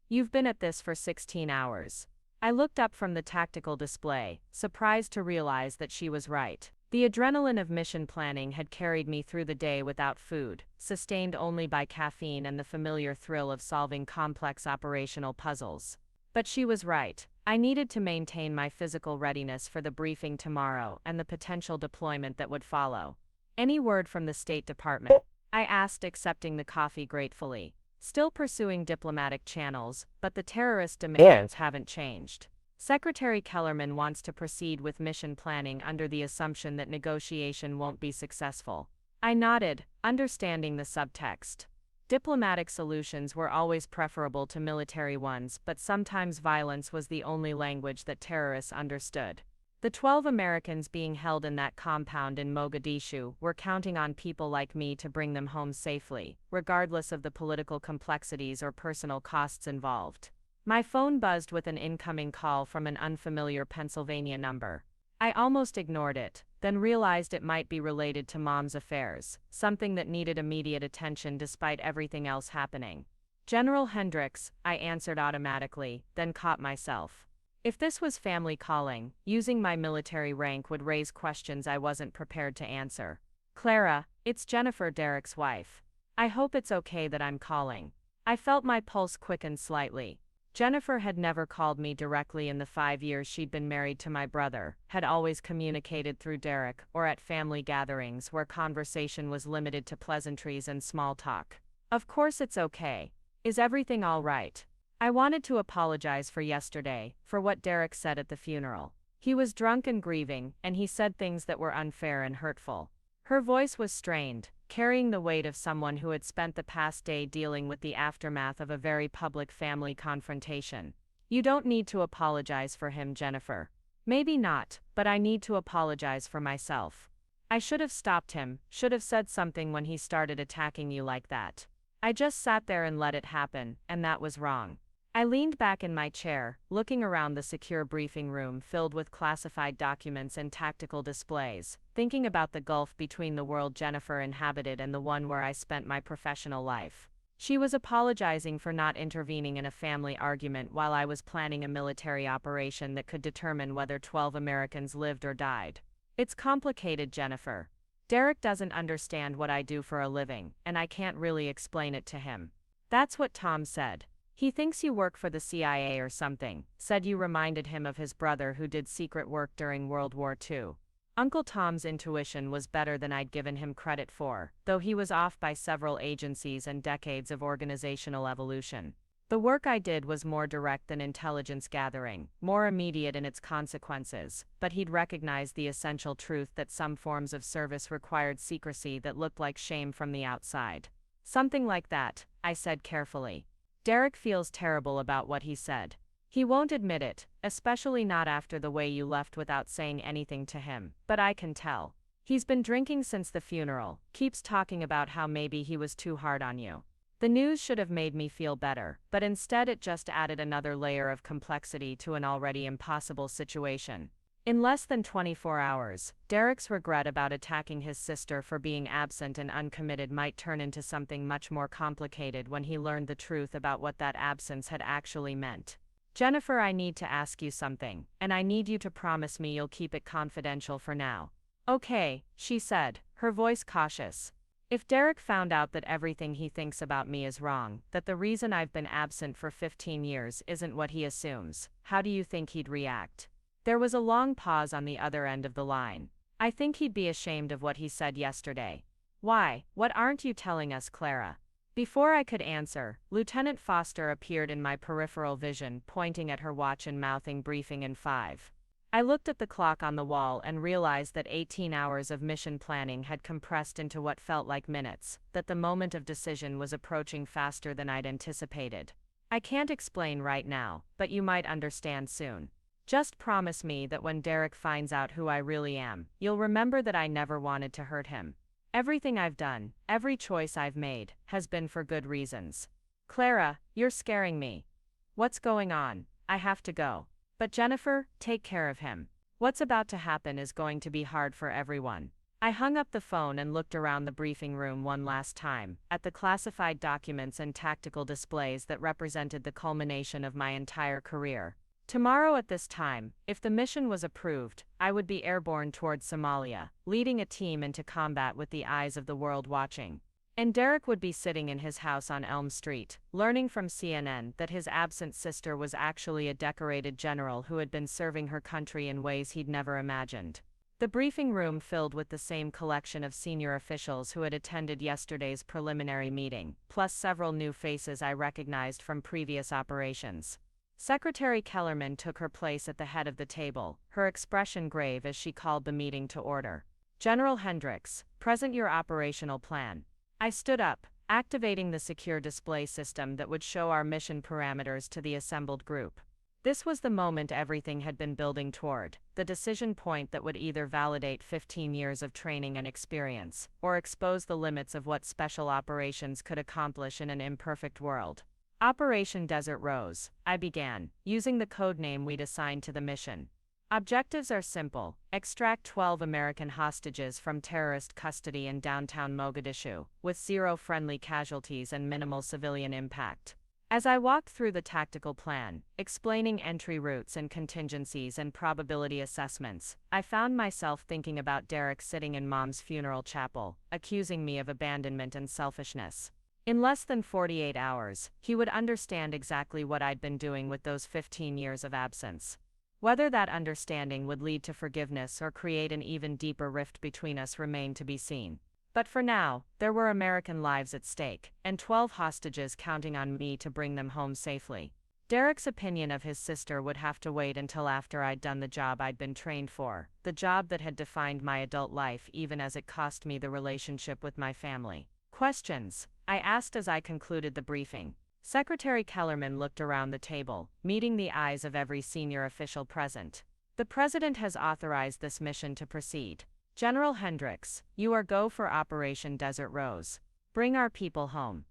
You've been at this for 16 hours. I looked up from the tactical display, surprised to realize that she was right. The adrenaline of mission planning had carried me through the day without food, sustained only by caffeine and the familiar thrill of solving complex operational puzzles. But she was right. I needed to maintain my physical readiness for the briefing tomorrow and the potential deployment that would follow. "Any word from the State Department?" I asked, accepting the coffee gratefully. Still pursuing diplomatic channels, but the terrorist demands haven't changed. Secretary Kellerman wants to proceed with mission planning under the assumption that negotiation won't be successful. I nodded, understanding the subtext. Diplomatic solutions were always preferable to military ones, but sometimes violence was the only language that terrorists understood. The 12 Americans being held in that compound in Mogadishu were counting on people like me to bring them home safely, regardless of the political complexities or personal costs involved. My phone buzzed with an incoming call from an unfamiliar Pennsylvania number. I almost ignored it, then realized it might be related to Mom's affairs, something that needed immediate attention despite everything else happening. "General Hendricks," I answered automatically, then caught myself. If this was family calling, using my military rank would raise questions I wasn't prepared to answer. "Clara, it's Jennifer, Derek's wife. I hope it's okay that I'm calling." I felt my pulse quicken slightly. Jennifer had never called me directly in the 5 years she'd been married to my brother, had always communicated through Derek or at family gatherings where conversation was limited to pleasantries and small talk. "Of course it's okay. Is everything all right?" I wanted to apologize for yesterday, for what Derek said at the funeral. He was drunk and grieving, and he said things that were unfair and hurtful. Her voice was strained, carrying the weight of someone who had spent the past day dealing with the aftermath of a very public family confrontation. "You don't need to apologize for him, Jennifer." "Maybe not, but I need to apologize for myself. I should have stopped him, should have said something when he started attacking you like that. I just sat there and let it happen, and that was wrong." I leaned back in my chair, looking around the secure briefing room filled with classified documents and tactical displays, thinking about the gulf between the world Jennifer inhabited and the one where I spent my professional life. She was apologizing for not intervening in a family argument while I was planning a military operation that could determine whether 12 Americans lived or died. "It's complicated, Jennifer. Derek doesn't understand what I do for a living, and I can't really explain it to him." "That's what Tom said. He thinks you work for the CIA or something, said you reminded him of his brother who did secret work during World War II. Uncle Tom's intuition was better than I'd given him credit for, though he was off by several agencies and decades of organizational evolution. The work I did was more direct than intelligence gathering, more immediate in its consequences, but he'd recognized the essential truth that some forms of service required secrecy that looked like shame from the outside." "Something like that," I said carefully. "Derek feels terrible about what he said. He won't admit it, especially not after the way you left without saying anything to him, but I can tell. He's been drinking since the funeral, keeps talking about how maybe he was too hard on you." The news should have made me feel better, but instead it just added another layer of complexity to an already impossible situation. In less than 24 hours, Derek's regret about attacking his sister for being absent and uncommitted might turn into something much more complicated when he learned the truth about what that absence had actually meant. "Jennifer, I need to ask you something, and I need you to promise me you'll keep it confidential for now." "Okay," she said, her voice cautious. "If Derek found out that everything he thinks about me is wrong, that the reason I've been absent for 15 years isn't what he assumes, how do you think he'd react?" There was a long pause on the other end of the line. "I think he'd be ashamed of what he said yesterday." "Why, what aren't you telling us, Clara?" Before I could answer, Lieutenant Foster appeared in my peripheral vision, pointing at her watch and mouthing briefing in 5. I looked at the clock on the wall and realized that 18 hours of mission planning had compressed into what felt like minutes, that the moment of decision was approaching faster than I'd anticipated. I can't explain right now, but you might understand soon. Just promise me that when Derek finds out who I really am, you'll remember that I never wanted to hurt him. Everything I've done, every choice I've made, has been for good reasons. Clara, you're scaring me. What's going on? I have to go. But Jennifer, take care of him. What's about to happen is going to be hard for everyone. I hung up the phone and looked around the briefing room one last time, at the classified documents and tactical displays that represented the culmination of my entire career. Tomorrow at this time, if the mission was approved, I would be airborne towards Somalia, leading a team into combat with the eyes of the world watching. And Derek would be sitting in his house on Elm Street, learning from CNN that his absent sister was actually a decorated general who had been serving her country in ways he'd never imagined. The briefing room filled with the same collection of senior officials who had attended yesterday's preliminary meeting, plus several new faces I recognized from previous operations. Secretary Kellerman took her place at the head of the table, her expression grave as she called the meeting to order. General Hendricks, present your operational plan. I stood up, activating the secure display system that would show our mission parameters to the assembled group. This was the moment everything had been building toward, the decision point that would either validate 15 years of training and experience, or expose the limits of what special operations could accomplish in an imperfect world. Operation Desert Rose, I began, using the code name we'd assigned to the mission. Objectives are simple: extract 12 American hostages from terrorist custody in downtown Mogadishu, with 0 friendly casualties and minimal civilian impact. As I walked through the tactical plan, explaining entry routes and contingencies and probability assessments, I found myself thinking about Derek sitting in Mom's funeral chapel, accusing me of abandonment and selfishness. In less than 48 hours, he would understand exactly what I'd been doing with those 15 years of absence. Whether that understanding would lead to forgiveness or create an even deeper rift between us remained to be seen. But for now, there were American lives at stake, and 12 hostages counting on me to bring them home safely. Derek's opinion of his sister would have to wait until after I'd done the job I'd been trained for, the job that had defined my adult life even as it cost me the relationship with my family. Questions? I asked as I concluded the briefing. Secretary Kellerman looked around the table, meeting the eyes of every senior official present. The President has authorized this mission to proceed. General Hendricks, you are go for Operation Desert Rose. Bring our people home.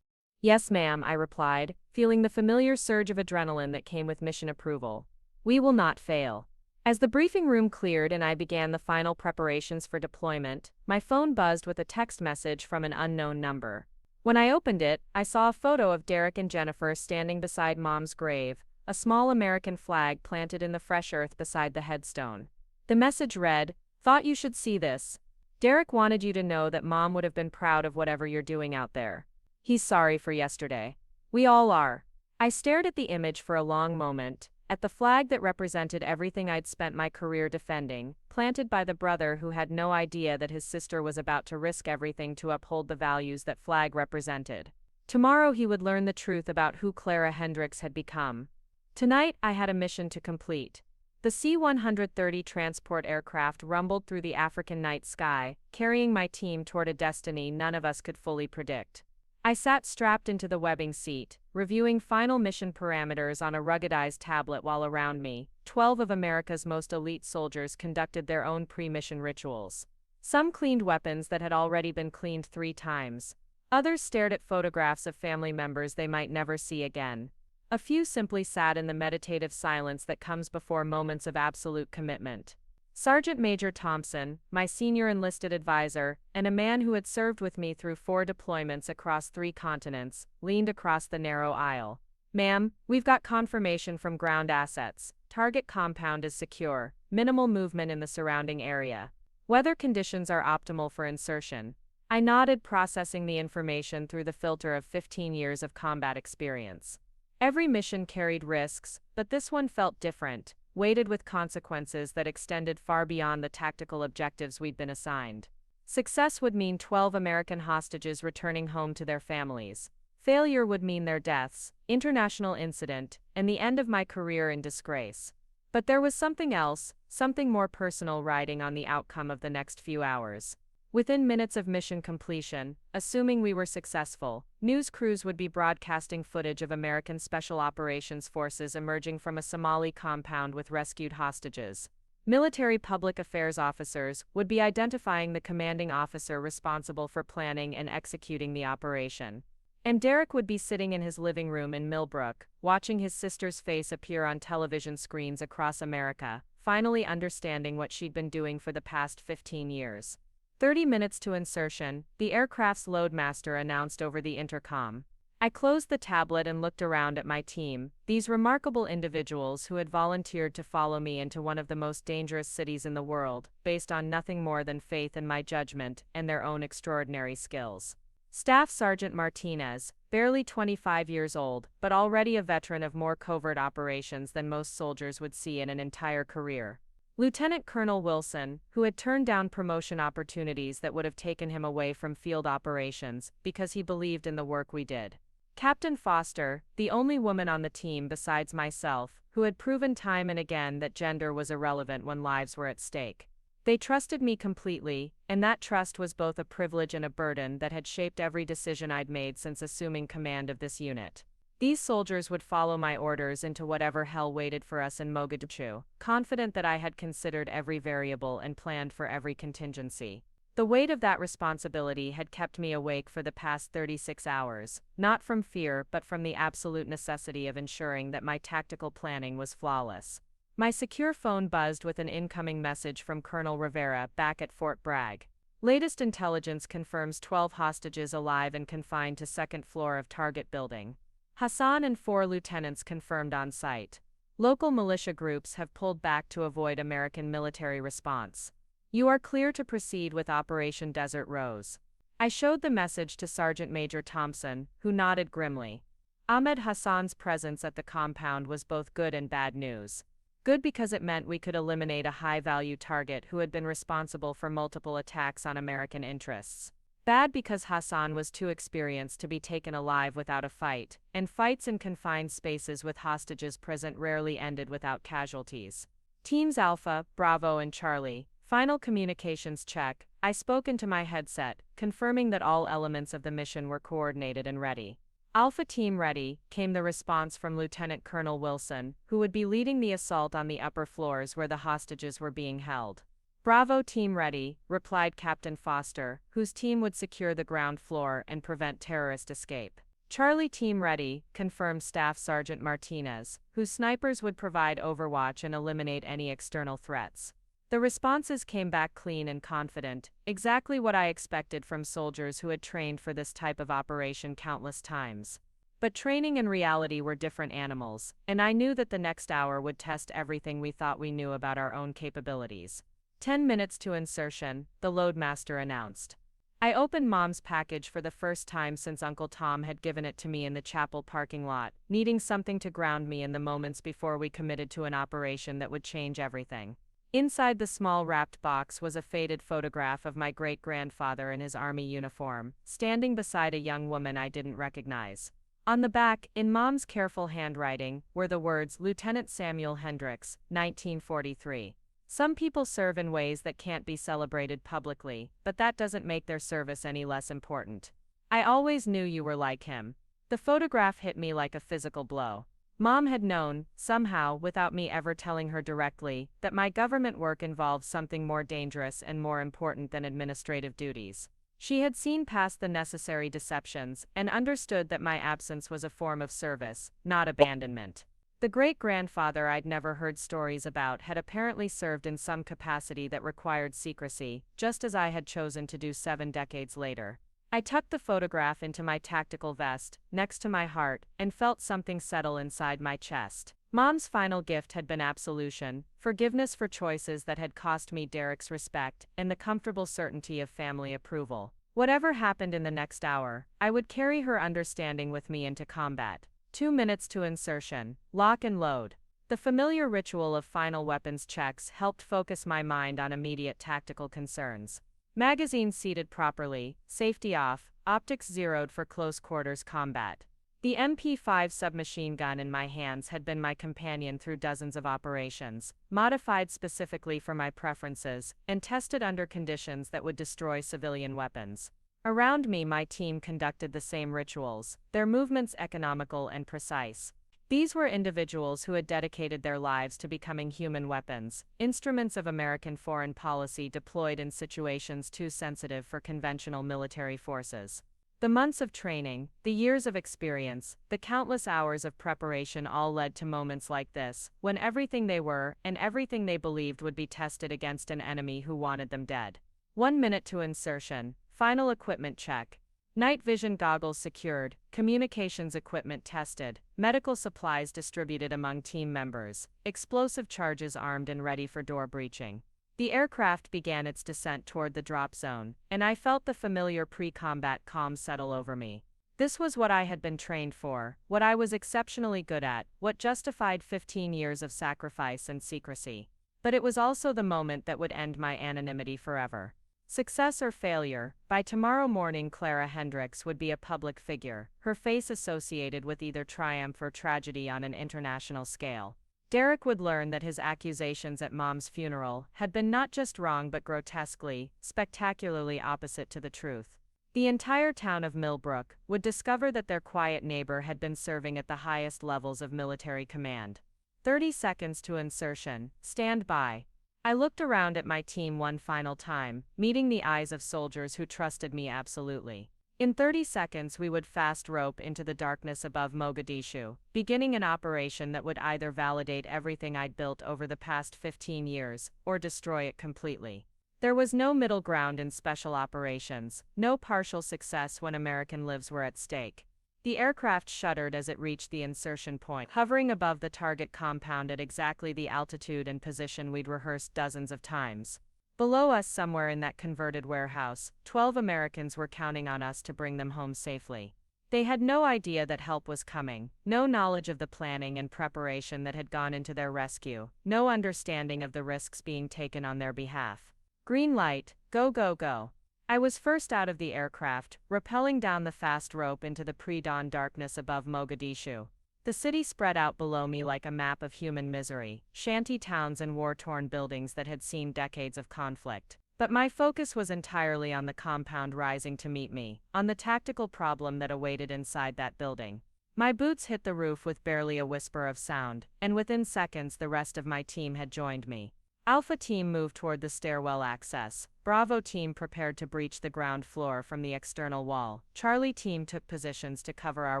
Yes, ma'am, I replied, feeling the familiar surge of adrenaline that came with mission approval. We will not fail. As the briefing room cleared and I began the final preparations for deployment, my phone buzzed with a text message from an unknown number. When I opened it, I saw a photo of Derek and Jennifer standing beside Mom's grave, a small American flag planted in the fresh earth beside the headstone. The message read, "Thought you should see this. Derek wanted you to know that Mom would have been proud of whatever you're doing out there. He's sorry for yesterday. We all are." I stared at the image for a long moment, at the flag that represented everything I'd spent my career defending, planted by the brother who had no idea that his sister was about to risk everything to uphold the values that flag represented. Tomorrow he would learn the truth about who Clara Hendricks had become. Tonight I had a mission to complete. The C-130 transport aircraft rumbled through the African night sky, carrying my team toward a destiny none of us could fully predict. I sat strapped into the webbing seat, reviewing final mission parameters on a ruggedized tablet while around me, 12 of America's most elite soldiers conducted their own pre-mission rituals. Some cleaned weapons that had already been cleaned 3 times. Others stared at photographs of family members they might never see again. A few simply sat in the meditative silence that comes before moments of absolute commitment. Sergeant Major Thompson, my senior enlisted advisor, and a man who had served with me through 4 deployments across 3 continents, leaned across the narrow aisle. "Ma'am, we've got confirmation from ground assets. Target compound is secure, minimal movement in the surrounding area. Weather conditions are optimal for insertion." I nodded, processing the information through the filter of 15 years of combat experience. Every mission carried risks, but this one felt different, weighted with consequences that extended far beyond the tactical objectives we'd been assigned. Success would mean 12 American hostages returning home to their families. Failure would mean their deaths, international incident, and the end of my career in disgrace. But there was something else, something more personal riding on the outcome of the next few hours. Within minutes of mission completion, assuming we were successful, news crews would be broadcasting footage of American Special Operations Forces emerging from a Somali compound with rescued hostages. Military public affairs officers would be identifying the commanding officer responsible for planning and executing the operation. And Derek would be sitting in his living room in Millbrook, watching his sister's face appear on television screens across America, finally understanding what she'd been doing for the past 15 years. 30 minutes to insertion, the aircraft's loadmaster announced over the intercom. I closed the tablet and looked around at my team, these remarkable individuals who had volunteered to follow me into one of the most dangerous cities in the world, based on nothing more than faith in my judgment and their own extraordinary skills. Staff Sergeant Martinez, barely 25 years old, but already a veteran of more covert operations than most soldiers would see in an entire career. Lieutenant Colonel Wilson, who had turned down promotion opportunities that would have taken him away from field operations because he believed in the work we did. Captain Foster, the only woman on the team besides myself, who had proven time and again that gender was irrelevant when lives were at stake. They trusted me completely, and that trust was both a privilege and a burden that had shaped every decision I'd made since assuming command of this unit. These soldiers would follow my orders into whatever hell waited for us in Mogadishu, confident that I had considered every variable and planned for every contingency. The weight of that responsibility had kept me awake for the past 36 hours, not from fear but from the absolute necessity of ensuring that my tactical planning was flawless. My secure phone buzzed with an incoming message from Colonel Rivera back at Fort Bragg. Latest intelligence confirms 12 hostages alive and confined to second floor of target building. Hassan and 4 lieutenants confirmed on site. Local militia groups have pulled back to avoid American military response. You are clear to proceed with Operation Desert Rose. I showed the message to Sergeant Major Thompson, who nodded grimly. Ahmed Hassan's presence at the compound was both good and bad news. Good because it meant we could eliminate a high-value target who had been responsible for multiple attacks on American interests. Bad because Hassan was too experienced to be taken alive without a fight, and fights in confined spaces with hostages present rarely ended without casualties. Teams Alpha, Bravo and Charlie, final communications check. I spoke into my headset, confirming that all elements of the mission were coordinated and ready. Alpha Team ready, came the response from Lieutenant Colonel Wilson, who would be leading the assault on the upper floors where the hostages were being held. Bravo Team ready, replied Captain Foster, whose team would secure the ground floor and prevent terrorist escape. Charlie Team ready, confirmed Staff Sergeant Martinez, whose snipers would provide overwatch and eliminate any external threats. The responses came back clean and confident, exactly what I expected from soldiers who had trained for this type of operation countless times. But training and reality were different animals, and I knew that the next hour would test everything we thought we knew about our own capabilities. 10 minutes to insertion, the loadmaster announced. I opened Mom's package for the first time since Uncle Tom had given it to me in the chapel parking lot, needing something to ground me in the moments before we committed to an operation that would change everything. Inside the small wrapped box was a faded photograph of my great-grandfather in his army uniform, standing beside a young woman I didn't recognize. On the back, in Mom's careful handwriting, were the words Lieutenant Samuel Hendricks, 1943. Some people serve in ways that can't be celebrated publicly, but that doesn't make their service any less important. I always knew you were like him. The photograph hit me like a physical blow. Mom had known, somehow, without me ever telling her directly, that my government work involved something more dangerous and more important than administrative duties. She had seen past the necessary deceptions and understood that my absence was a form of service, not abandonment. The great-grandfather I'd never heard stories about had apparently served in some capacity that required secrecy, just as I had chosen to do 7 decades later. I tucked the photograph into my tactical vest, next to my heart, and felt something settle inside my chest. Mom's final gift had been absolution, forgiveness for choices that had cost me Derek's respect, and the comfortable certainty of family approval. Whatever happened in the next hour, I would carry her understanding with me into combat. 2 minutes to insertion, lock and load. The familiar ritual of final weapons checks helped focus my mind on immediate tactical concerns. Magazines seated properly, safety off, optics zeroed for close quarters combat. The MP5 submachine gun in my hands had been my companion through dozens of operations, modified specifically for my preferences, and tested under conditions that would destroy civilian weapons. Around me, my team conducted the same rituals, their movements economical and precise. These were individuals who had dedicated their lives to becoming human weapons, instruments of American foreign policy deployed in situations too sensitive for conventional military forces. The months of training, the years of experience, the countless hours of preparation all led to moments like this, when everything they were and everything they believed would be tested against an enemy who wanted them dead. 1 minute to insertion, final equipment check. Night vision goggles secured, communications equipment tested, medical supplies distributed among team members, explosive charges armed and ready for door breaching. The aircraft began its descent toward the drop zone, and I felt the familiar pre-combat calm settle over me. This was what I had been trained for, what I was exceptionally good at, what justified 15 years of sacrifice and secrecy. But it was also the moment that would end my anonymity forever. Success or failure, by tomorrow morning Clara Hendricks would be a public figure, her face associated with either triumph or tragedy on an international scale. Derek would learn that his accusations at Mom's funeral had been not just wrong but grotesquely, spectacularly opposite to the truth. The entire town of Millbrook would discover that their quiet neighbor had been serving at the highest levels of military command. 30 seconds to insertion, stand by. I looked around at my team one final time, meeting the eyes of soldiers who trusted me absolutely. In 30 seconds we would fast rope into the darkness above Mogadishu, beginning an operation that would either validate everything I'd built over the past 15 years, or destroy it completely. There was no middle ground in special operations, no partial success when American lives were at stake. The aircraft shuddered as it reached the insertion point, hovering above the target compound at exactly the altitude and position we'd rehearsed dozens of times. Below us, somewhere in that converted warehouse, 12 Americans were counting on us to bring them home safely. They had no idea that help was coming, no knowledge of the planning and preparation that had gone into their rescue, no understanding of the risks being taken on their behalf. Green light, go go go. I was first out of the aircraft, rappelling down the fast rope into the pre-dawn darkness above Mogadishu. The city spread out below me like a map of human misery, shanty towns and war-torn buildings that had seen decades of conflict. But my focus was entirely on the compound rising to meet me, on the tactical problem that awaited inside that building. My boots hit the roof with barely a whisper of sound, and within seconds the rest of my team had joined me. Alpha Team moved toward the stairwell access, Bravo Team prepared to breach the ground floor from the external wall, Charlie Team took positions to cover our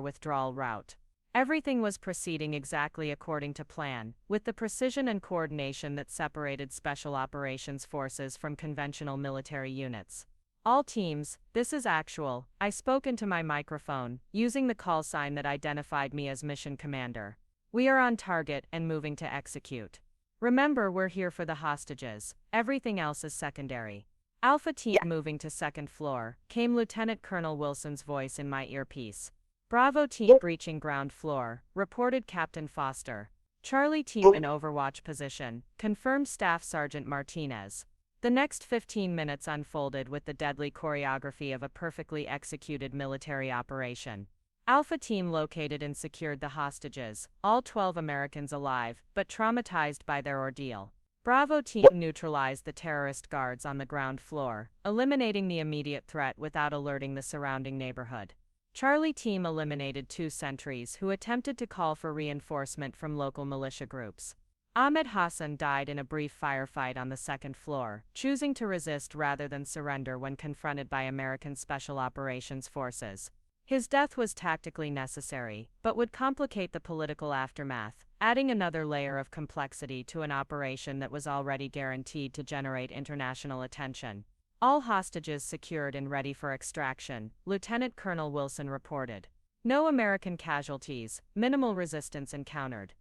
withdrawal route. Everything was proceeding exactly according to plan, with the precision and coordination that separated special operations forces from conventional military units. All teams, this is actual, I spoke into my microphone, using the call sign that identified me as Mission Commander. We are on target and moving to execute. Remember, we're here for the hostages, everything else is secondary. Alpha Team moving to second floor, came Lieutenant Colonel Wilson's voice in my earpiece. Bravo Team breaching ground floor, reported Captain Foster. Charlie Team in overwatch position, confirmed Staff Sergeant Martinez. The next 15 minutes unfolded with the deadly choreography of a perfectly executed military operation. Alpha Team located and secured the hostages, all 12 Americans alive, but traumatized by their ordeal. Bravo Team neutralized the terrorist guards on the ground floor, eliminating the immediate threat without alerting the surrounding neighborhood. Charlie Team eliminated 2 sentries who attempted to call for reinforcement from local militia groups. Ahmed Hassan died in a brief firefight on the second floor, choosing to resist rather than surrender when confronted by American Special Operations Forces. His death was tactically necessary, but would complicate the political aftermath, adding another layer of complexity to an operation that was already guaranteed to generate international attention. All hostages secured and ready for extraction, Lieutenant Colonel Wilson reported. No American casualties, minimal resistance encountered.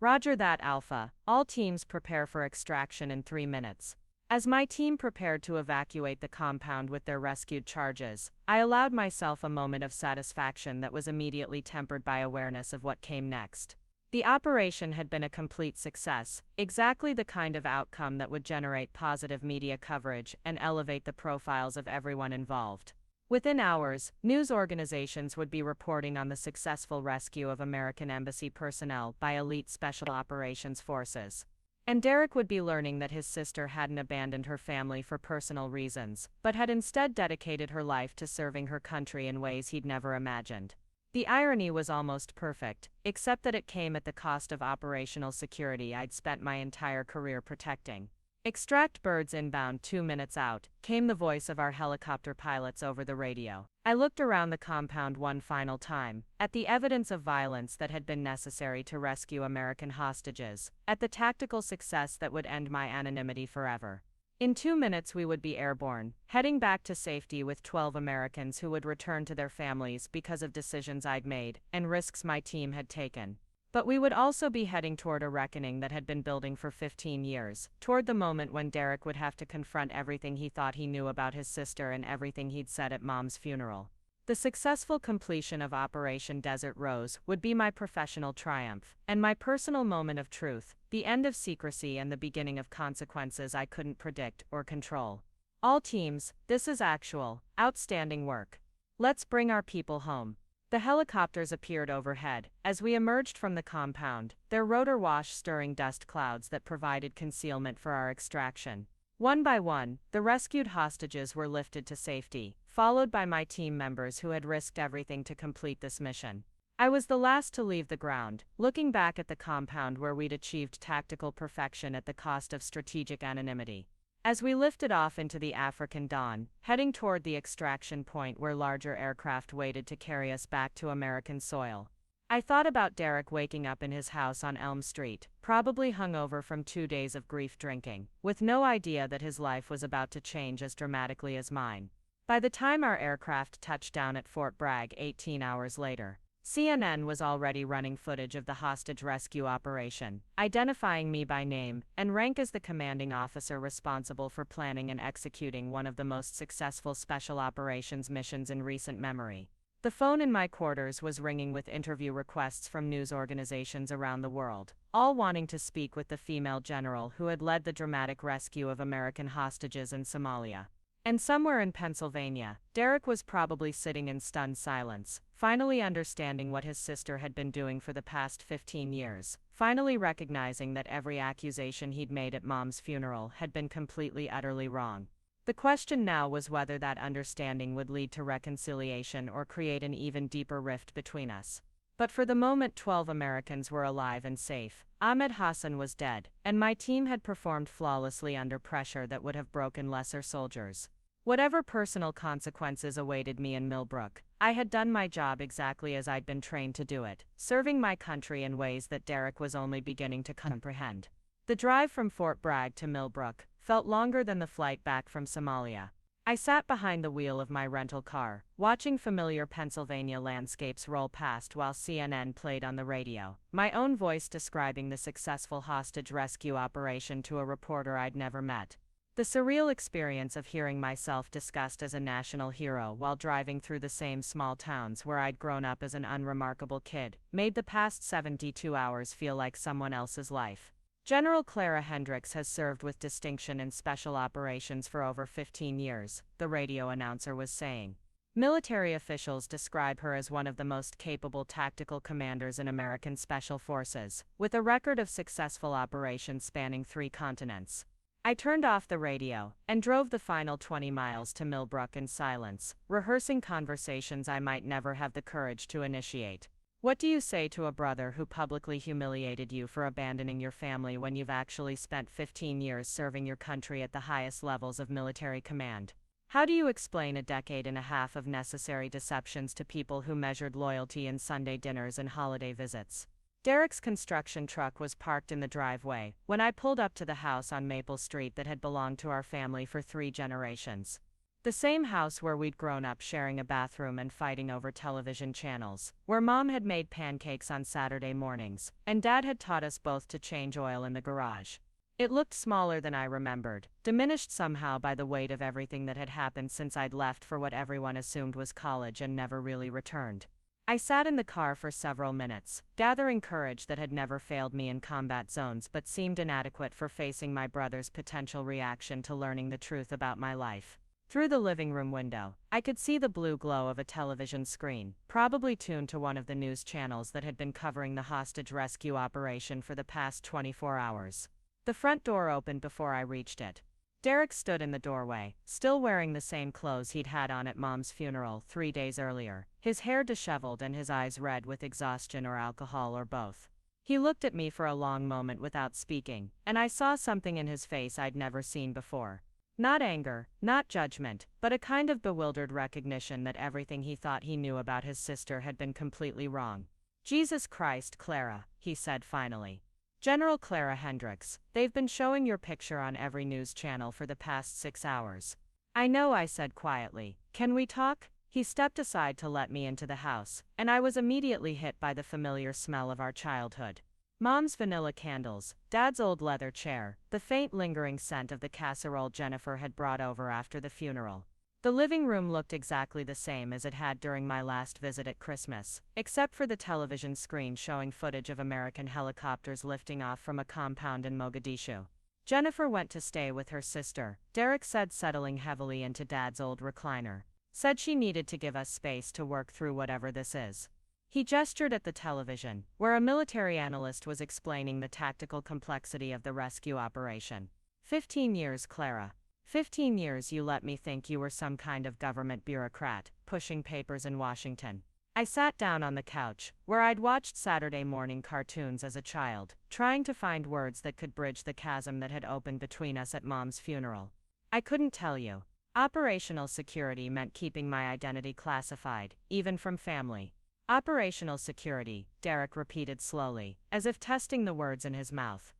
Roger that, Alpha. All teams prepare for extraction in 3 minutes. As my team prepared to evacuate the compound with their rescued charges, I allowed myself a moment of satisfaction that was immediately tempered by awareness of what came next. The operation had been a complete success, exactly the kind of outcome that would generate positive media coverage and elevate the profiles of everyone involved. Within hours, news organizations would be reporting on the successful rescue of American embassy personnel by elite special operations forces. And Derek would be learning that his sister hadn't abandoned her family for personal reasons, but had instead dedicated her life to serving her country in ways he'd never imagined. The irony was almost perfect, except that it came at the cost of operational security I'd spent my entire career protecting. "Extract birds inbound 2 minutes out," came the voice of our helicopter pilots over the radio. I looked around the compound one final time, at the evidence of violence that had been necessary to rescue American hostages, at the tactical success that would end my anonymity forever. In 2 minutes we would be airborne, heading back to safety with 12 Americans who would return to their families because of decisions I'd made and risks my team had taken. But we would also be heading toward a reckoning that had been building for 15 years, toward the moment when Derek would have to confront everything he thought he knew about his sister and everything he'd said at Mom's funeral. The successful completion of Operation Desert Rose would be my professional triumph, and my personal moment of truth, the end of secrecy and the beginning of consequences I couldn't predict or control. All teams, this is actual, outstanding work. Let's bring our people home. The helicopters appeared overhead. As we emerged from the compound, their rotor wash stirring dust clouds that provided concealment for our extraction. One by one, the rescued hostages were lifted to safety, followed by my team members who had risked everything to complete this mission. I was the last to leave the ground, looking back at the compound where we'd achieved tactical perfection at the cost of strategic anonymity. As we lifted off into the African dawn, heading toward the extraction point where larger aircraft waited to carry us back to American soil, I thought about Derek waking up in his house on Elm Street, probably hungover from 2 days of grief drinking, with no idea that his life was about to change as dramatically as mine. By the time our aircraft touched down at Fort Bragg 18 hours later, CNN was already running footage of the hostage rescue operation, identifying me by name and rank as the commanding officer responsible for planning and executing one of the most successful special operations missions in recent memory. The phone in my quarters was ringing with interview requests from news organizations around the world, all wanting to speak with the female general who had led the dramatic rescue of American hostages in Somalia. And somewhere in Pennsylvania, Derek was probably sitting in stunned silence, finally understanding what his sister had been doing for the past 15 years, finally recognizing that every accusation he'd made at Mom's funeral had been completely utterly wrong. The question now was whether that understanding would lead to reconciliation or create an even deeper rift between us. But for the moment 12 Americans were alive and safe, Ahmed Hassan was dead, and my team had performed flawlessly under pressure that would have broken lesser soldiers. Whatever personal consequences awaited me in Millbrook, I had done my job exactly as I'd been trained to do it, serving my country in ways that Derek was only beginning to comprehend. The drive from Fort Bragg to Millbrook felt longer than the flight back from Somalia. I sat behind the wheel of my rental car, watching familiar Pennsylvania landscapes roll past while CNN played on the radio, my own voice describing the successful hostage rescue operation to a reporter I'd never met. The surreal experience of hearing myself discussed as a national hero while driving through the same small towns where I'd grown up as an unremarkable kid made the past 72 hours feel like someone else's life. General Clara Hendricks has served with distinction in special operations for over 15 years, the radio announcer was saying. Military officials describe her as one of the most capable tactical commanders in American Special Forces, with a record of successful operations spanning 3 continents. I turned off the radio and drove the final 20 miles to Millbrook in silence, rehearsing conversations I might never have the courage to initiate. What do you say to a brother who publicly humiliated you for abandoning your family when you've actually spent 15 years serving your country at the highest levels of military command? How do you explain a decade and a half of necessary deceptions to people who measured loyalty in Sunday dinners and holiday visits? Derek's construction truck was parked in the driveway when I pulled up to the house on Maple Street that had belonged to our family for 3 generations. The same house where we'd grown up sharing a bathroom and fighting over television channels, where Mom had made pancakes on Saturday mornings, and Dad had taught us both to change oil in the garage. It looked smaller than I remembered, diminished somehow by the weight of everything that had happened since I'd left for what everyone assumed was college and never really returned. I sat in the car for several minutes, gathering courage that had never failed me in combat zones but seemed inadequate for facing my brother's potential reaction to learning the truth about my life. Through the living room window, I could see the blue glow of a television screen, probably tuned to one of the news channels that had been covering the hostage rescue operation for the past 24 hours. The front door opened before I reached it. Derek stood in the doorway, still wearing the same clothes he'd had on at Mom's funeral 3 days earlier, his hair disheveled and his eyes red with exhaustion or alcohol or both. He looked at me for a long moment without speaking, and I saw something in his face I'd never seen before. Not anger, not judgment, but a kind of bewildered recognition that everything he thought he knew about his sister had been completely wrong. "Jesus Christ, Clara," he said finally. "General Clara Hendricks, they've been showing your picture on every news channel for the past 6 hours." "I know," I said quietly. "Can we talk?" He stepped aside to let me into the house, and I was immediately hit by the familiar smell of our childhood. Mom's vanilla candles, Dad's old leather chair, the faint lingering scent of the casserole Jennifer had brought over after the funeral. The living room looked exactly the same as it had during my last visit at Christmas, except for the television screen showing footage of American helicopters lifting off from a compound in Mogadishu. "Jennifer went to stay with her sister," Derek said, settling heavily into Dad's old recliner. "Said she needed to give us space to work through whatever this is." He gestured at the television, where a military analyst was explaining the tactical complexity of the rescue operation. 15 years, Clara. 15 years you let me think you were some kind of government bureaucrat, pushing papers in Washington." I sat down on the couch, where I'd watched Saturday morning cartoons as a child, trying to find words that could bridge the chasm that had opened between us at Mom's funeral. "I couldn't tell you. Operational security meant keeping my identity classified, even from family." "Operational security," Derek repeated slowly, as if testing the words in his mouth.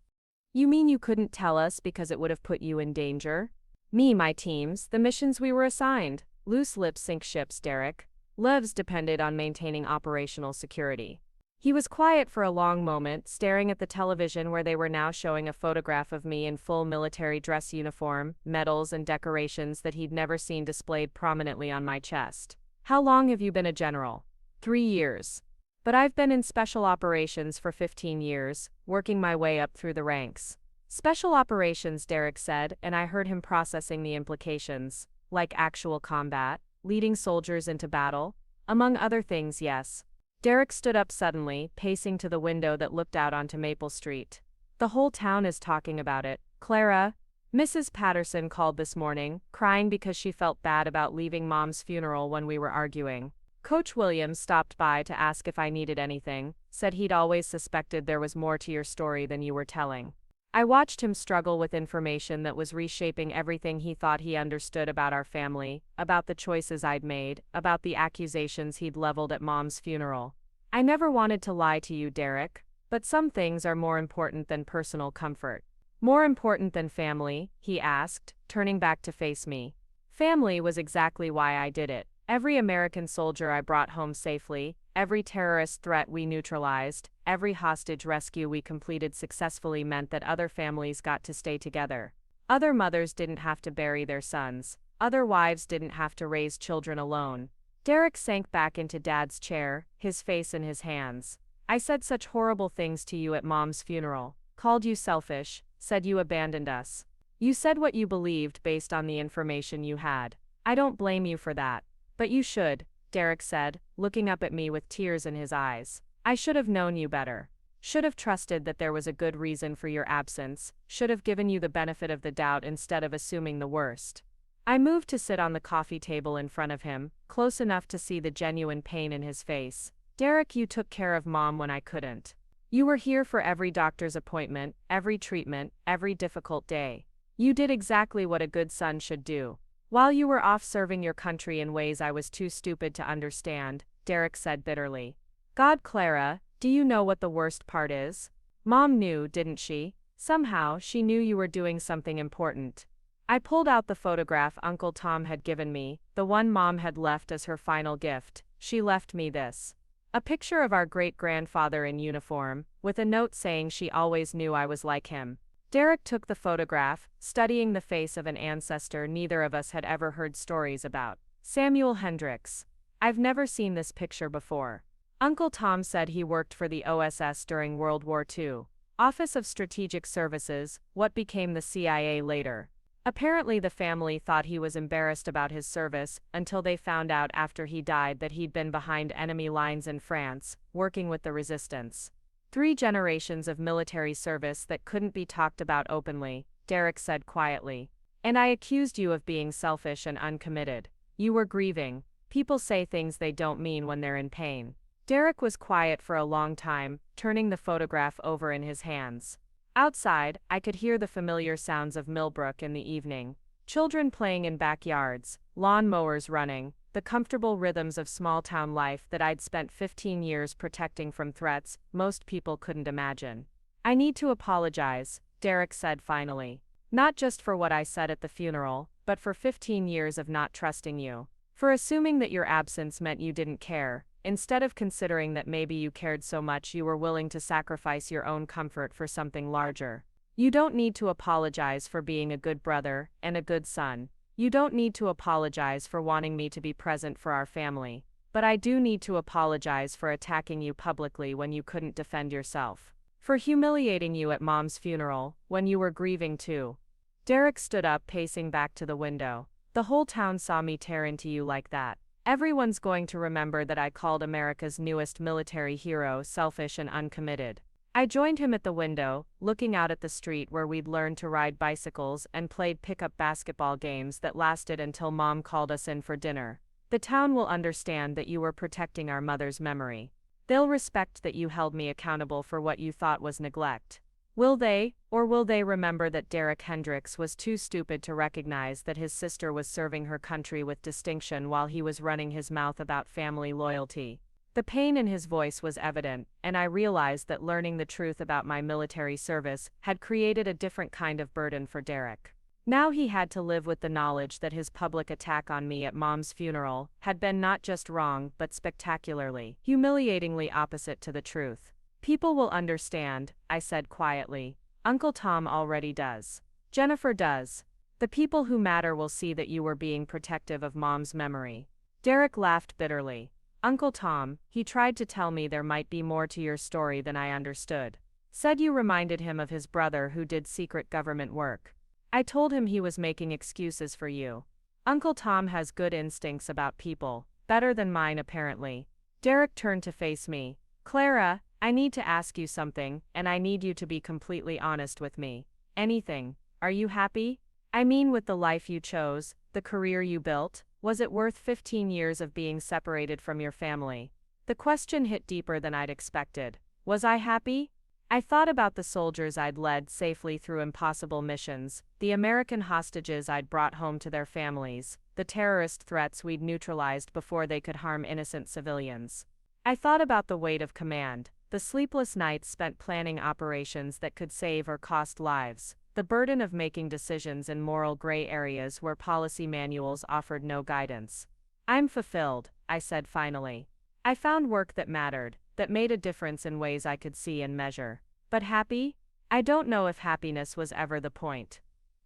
"You mean you couldn't tell us because it would have put you in danger?" "Me, my teams, the missions we were assigned. Loose lips sink ships, Derek. Lives depended on maintaining operational security." He was quiet for a long moment, staring at the television where they were now showing a photograph of me in full military dress uniform, medals and decorations that he'd never seen displayed prominently on my chest. "How long have you been a general?" 3 years. "But I've been in special operations for 15 years, working my way up through the ranks." "Special operations," Derek said, and I heard him processing the implications. "Like actual combat, leading soldiers into battle?" "Among other things, yes." Derek stood up suddenly, pacing to the window that looked out onto Maple Street. "The whole town is talking about it, Clara. Mrs. Patterson called this morning, crying because she felt bad about leaving Mom's funeral when we were arguing. Coach Williams stopped by to ask if I needed anything, said he'd always suspected there was more to your story than you were telling." I watched him struggle with information that was reshaping everything he thought he understood about our family, about the choices I'd made, about the accusations he'd leveled at Mom's funeral. "I never wanted to lie to you, Derek, but some things are more important than personal comfort." "More important than family?" he asked, turning back to face me. "Family was exactly why I did it. Every American soldier I brought home safely, every terrorist threat we neutralized, every hostage rescue we completed successfully meant that other families got to stay together. Other mothers didn't have to bury their sons. Other wives didn't have to raise children alone." Derek sank back into Dad's chair, his face in his hands. "I said such horrible things to you at Mom's funeral. Called you selfish, said you abandoned us. You said what you believed based on the information you had. I don't blame you for that. But you should," Derek said, looking up at me with tears in his eyes. "I should have known you better. Should have trusted that there was a good reason for your absence, should have given you the benefit of the doubt instead of assuming the worst." I moved to sit on the coffee table in front of him, close enough to see the genuine pain in his face. "Derek, you took care of Mom when I couldn't. You were here for every doctor's appointment, every treatment, every difficult day. You did exactly what a good son should do. While you were off serving your country in ways I was too stupid to understand," Derek said bitterly. "God, Clara, do you know what the worst part is? Mom knew, didn't she? Somehow, she knew you were doing something important." I pulled out the photograph Uncle Tom had given me, the one Mom had left as her final gift. "She left me this. A picture of our great-grandfather in uniform, with a note saying she always knew I was like him." Derek took the photograph, studying the face of an ancestor neither of us had ever heard stories about. "Samuel Hendricks. I've never seen this picture before. Uncle Tom said he worked for the OSS during World War II. Office of Strategic Services, what became the CIA later. Apparently, the family thought he was embarrassed about his service until they found out after he died that he'd been behind enemy lines in France, working with the resistance. 3 generations of military service that couldn't be talked about openly, Derek said quietly. And I accused you of being selfish and uncommitted. You were grieving. People say things they don't mean when they're in pain. Derek was quiet for a long time, turning the photograph over in his hands. Outside, I could hear the familiar sounds of Millbrook in the evening. Children playing in backyards, lawn mowers running, the comfortable rhythms of small-town life that I'd spent 15 years protecting from threats most people couldn't imagine. I need to apologize, Derek said finally. Not just for what I said at the funeral, but for 15 years of not trusting you. For assuming that your absence meant you didn't care, instead of considering that maybe you cared so much you were willing to sacrifice your own comfort for something larger. You don't need to apologize for being a good brother and a good son. You don't need to apologize for wanting me to be present for our family. But I do need to apologize for attacking you publicly when you couldn't defend yourself. For humiliating you at Mom's funeral, when you were grieving too. Derek stood up, pacing back to the window. The whole town saw me tear into you like that. Everyone's going to remember that I called America's newest military hero selfish and uncommitted. I joined him at the window, looking out at the street where we'd learned to ride bicycles and played pickup basketball games that lasted until Mom called us in for dinner. The town will understand that you were protecting our mother's memory. They'll respect that you held me accountable for what you thought was neglect. Will they, or will they remember that Derek Hendricks was too stupid to recognize that his sister was serving her country with distinction while he was running his mouth about family loyalty? The pain in his voice was evident, and I realized that learning the truth about my military service had created a different kind of burden for Derek. Now he had to live with the knowledge that his public attack on me at Mom's funeral had been not just wrong but spectacularly, humiliatingly opposite to the truth. People will understand, I said quietly. Uncle Tom already does. Jennifer does. The people who matter will see that you were being protective of Mom's memory. Derek laughed bitterly. Uncle Tom, he tried to tell me there might be more to your story than I understood. Said you reminded him of his brother who did secret government work. I told him he was making excuses for you. Uncle Tom has good instincts about people, better than mine apparently. Derek turned to face me. Clara, I need to ask you something, and I need you to be completely honest with me. Anything. Are you happy? I mean, with the life you chose, the career you built, was it worth 15 years of being separated from your family? The question hit deeper than I'd expected. Was I happy? I thought about the soldiers I'd led safely through impossible missions, the American hostages I'd brought home to their families, the terrorist threats we'd neutralized before they could harm innocent civilians. I thought about the weight of command, the sleepless nights spent planning operations that could save or cost lives, the burden of making decisions in moral gray areas where policy manuals offered no guidance. I'm fulfilled, I said finally. I found work that mattered, that made a difference in ways I could see and measure. But happy? I don't know if happiness was ever the point.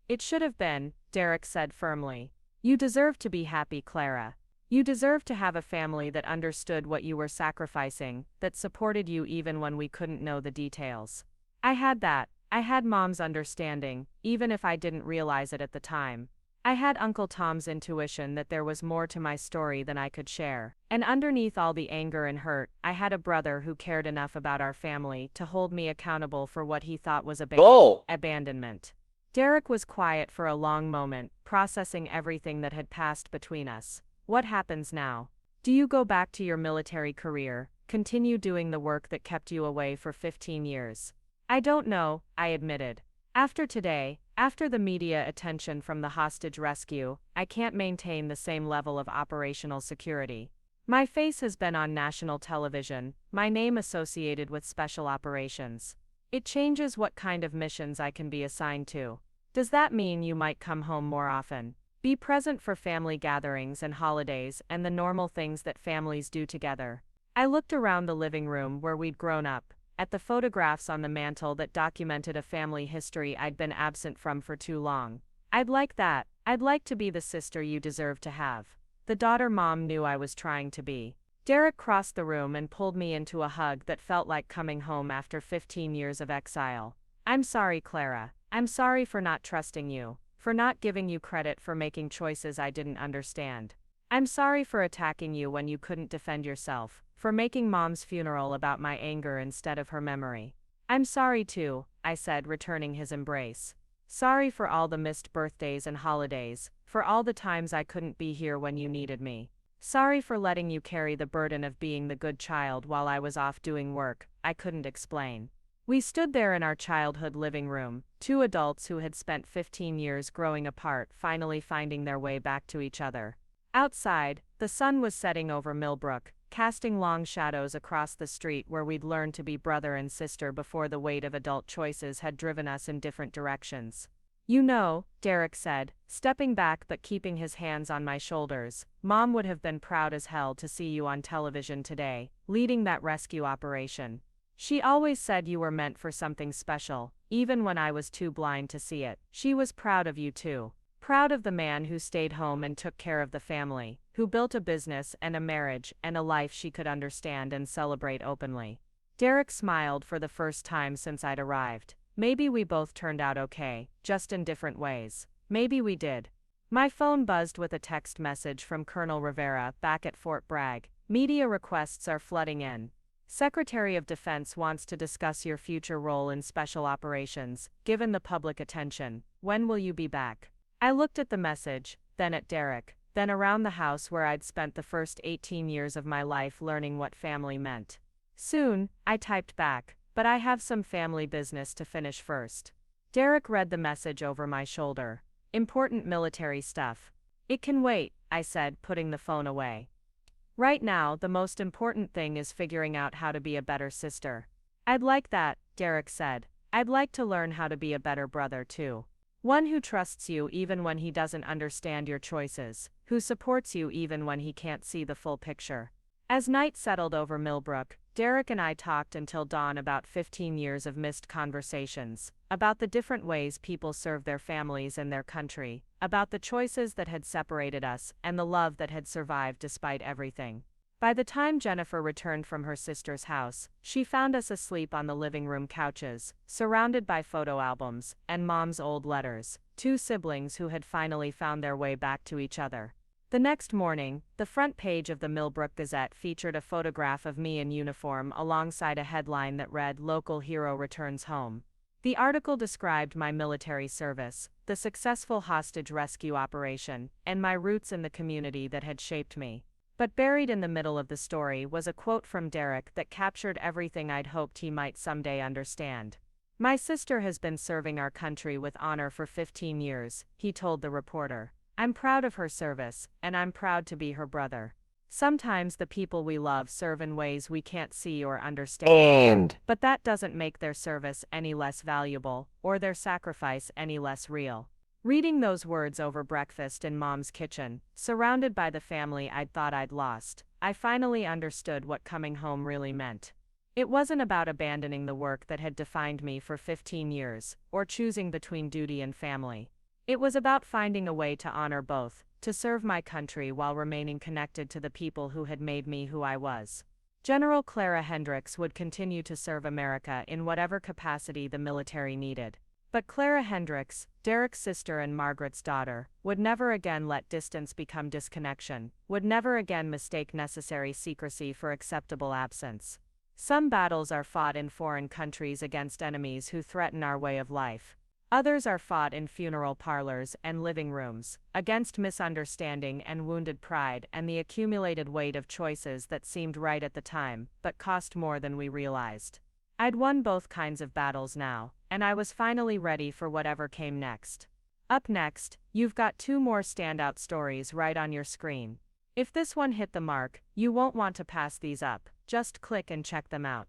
It should have been, Derek said firmly. You deserve to be happy, Clara. You deserve to have a family that understood what you were sacrificing, that supported you even when we couldn't know the details. I had that. I had Mom's understanding, even if I didn't realize it at the time. I had Uncle Tom's intuition that there was more to my story than I could share. And underneath all the anger and hurt, I had a brother who cared enough about our family to hold me accountable for what he thought was abandonment. Derek was quiet for a long moment, processing everything that had passed between us. What happens now? Do you go back to your military career, continue doing the work that kept you away for 15 years? I don't know, I admitted. After today, after the media attention from the hostage rescue, I can't maintain the same level of operational security. My face has been on national television, my name associated with special operations. It changes what kind of missions I can be assigned to. Does that mean you might come home more often? Be present for family gatherings and holidays and the normal things that families do together. I looked around the living room where we'd grown up, at the photographs on the mantel that documented a family history I'd been absent from for too long. I'd like that. I'd like to be the sister you deserve to have. The daughter Mom knew I was trying to be. Derek crossed the room and pulled me into a hug that felt like coming home after 15 years of exile. I'm sorry, Clara. I'm sorry for not trusting you. for not giving you credit for making choices I didn't understand. I'm sorry for attacking you when you couldn't defend yourself, for making Mom's funeral about my anger instead of her memory. I'm sorry too, I said, returning his embrace. Sorry for all the missed birthdays and holidays, for all the times I couldn't be here when you needed me. Sorry for letting you carry the burden of being the good child while I was off doing work I couldn't explain. We stood there in our childhood living room, two adults who had spent 15 years growing apart finally finding their way back to each other. Outside, the sun was setting over Millbrook, casting long shadows across the street where we'd learned to be brother and sister before the weight of adult choices had driven us in different directions. You know, Derek said, stepping back but keeping his hands on my shoulders, Mom would have been proud as hell to see you on television today, leading that rescue operation. She always said you were meant for something special, even when I was too blind to see it. She was proud of you too. Proud of the man who stayed home and took care of the family, who built a business and a marriage and a life she could understand and celebrate openly. Derek smiled for the first time since I'd arrived. Maybe we both turned out okay, just in different ways. Maybe we did. My phone buzzed with a text message from Colonel Rivera back at Fort Bragg. Media requests are flooding in. Secretary of Defense wants to discuss your future role in special operations, given the public attention. When will you be back? I looked at the message, then at Derek, then around the house where I'd spent the first 18 years of my life learning what family meant. Soon, I typed back, but I have some family business to finish first. Derek read the message over my shoulder. Important military stuff. It can wait, I said, putting the phone away. Right now, the most important thing is figuring out how to be a better sister. I'd like that, Derek said. I'd like to learn how to be a better brother too. One who trusts you even when he doesn't understand your choices, who supports you even when he can't see the full picture. As night settled over Millbrook, Derek and I talked until dawn about 15 years of missed conversations, about the different ways people serve their families and their country, about the choices that had separated us and the love that had survived despite everything. By the time Jennifer returned from her sister's house, she found us asleep on the living room couches, surrounded by photo albums and Mom's old letters, two siblings who had finally found their way back to each other. The next morning, the front page of the Millbrook Gazette featured a photograph of me in uniform alongside a headline that read, "Local Hero Returns Home." The article described my military service, the successful hostage rescue operation, and my roots in the community that had shaped me. But buried in the middle of the story was a quote from Derek that captured everything I'd hoped he might someday understand. My sister has been serving our country with honor for 15 years, he told the reporter. I'm proud of her service, and I'm proud to be her brother. Sometimes the people we love serve in ways we can't see or understand, but that doesn't make their service any less valuable, or their sacrifice any less real. Reading those words over breakfast in Mom's kitchen, surrounded by the family I'd thought I'd lost, I finally understood what coming home really meant. It wasn't about abandoning the work that had defined me for 15 years, or choosing between duty and family. It was about finding a way to honor both, to serve my country while remaining connected to the people who had made me who I was. General Clara Hendricks would continue to serve America in whatever capacity the military needed. But Clara Hendricks, Derek's sister and Margaret's daughter, would never again let distance become disconnection, would never again mistake necessary secrecy for acceptable absence. Some battles are fought in foreign countries against enemies who threaten our way of life. Others are fought in funeral parlors and living rooms, against misunderstanding and wounded pride and the accumulated weight of choices that seemed right at the time, but cost more than we realized. I'd won both kinds of battles now, and I was finally ready for whatever came next. Up next, you've got two more standout stories right on your screen. If this one hit the mark, you won't want to pass these up, just click and check them out.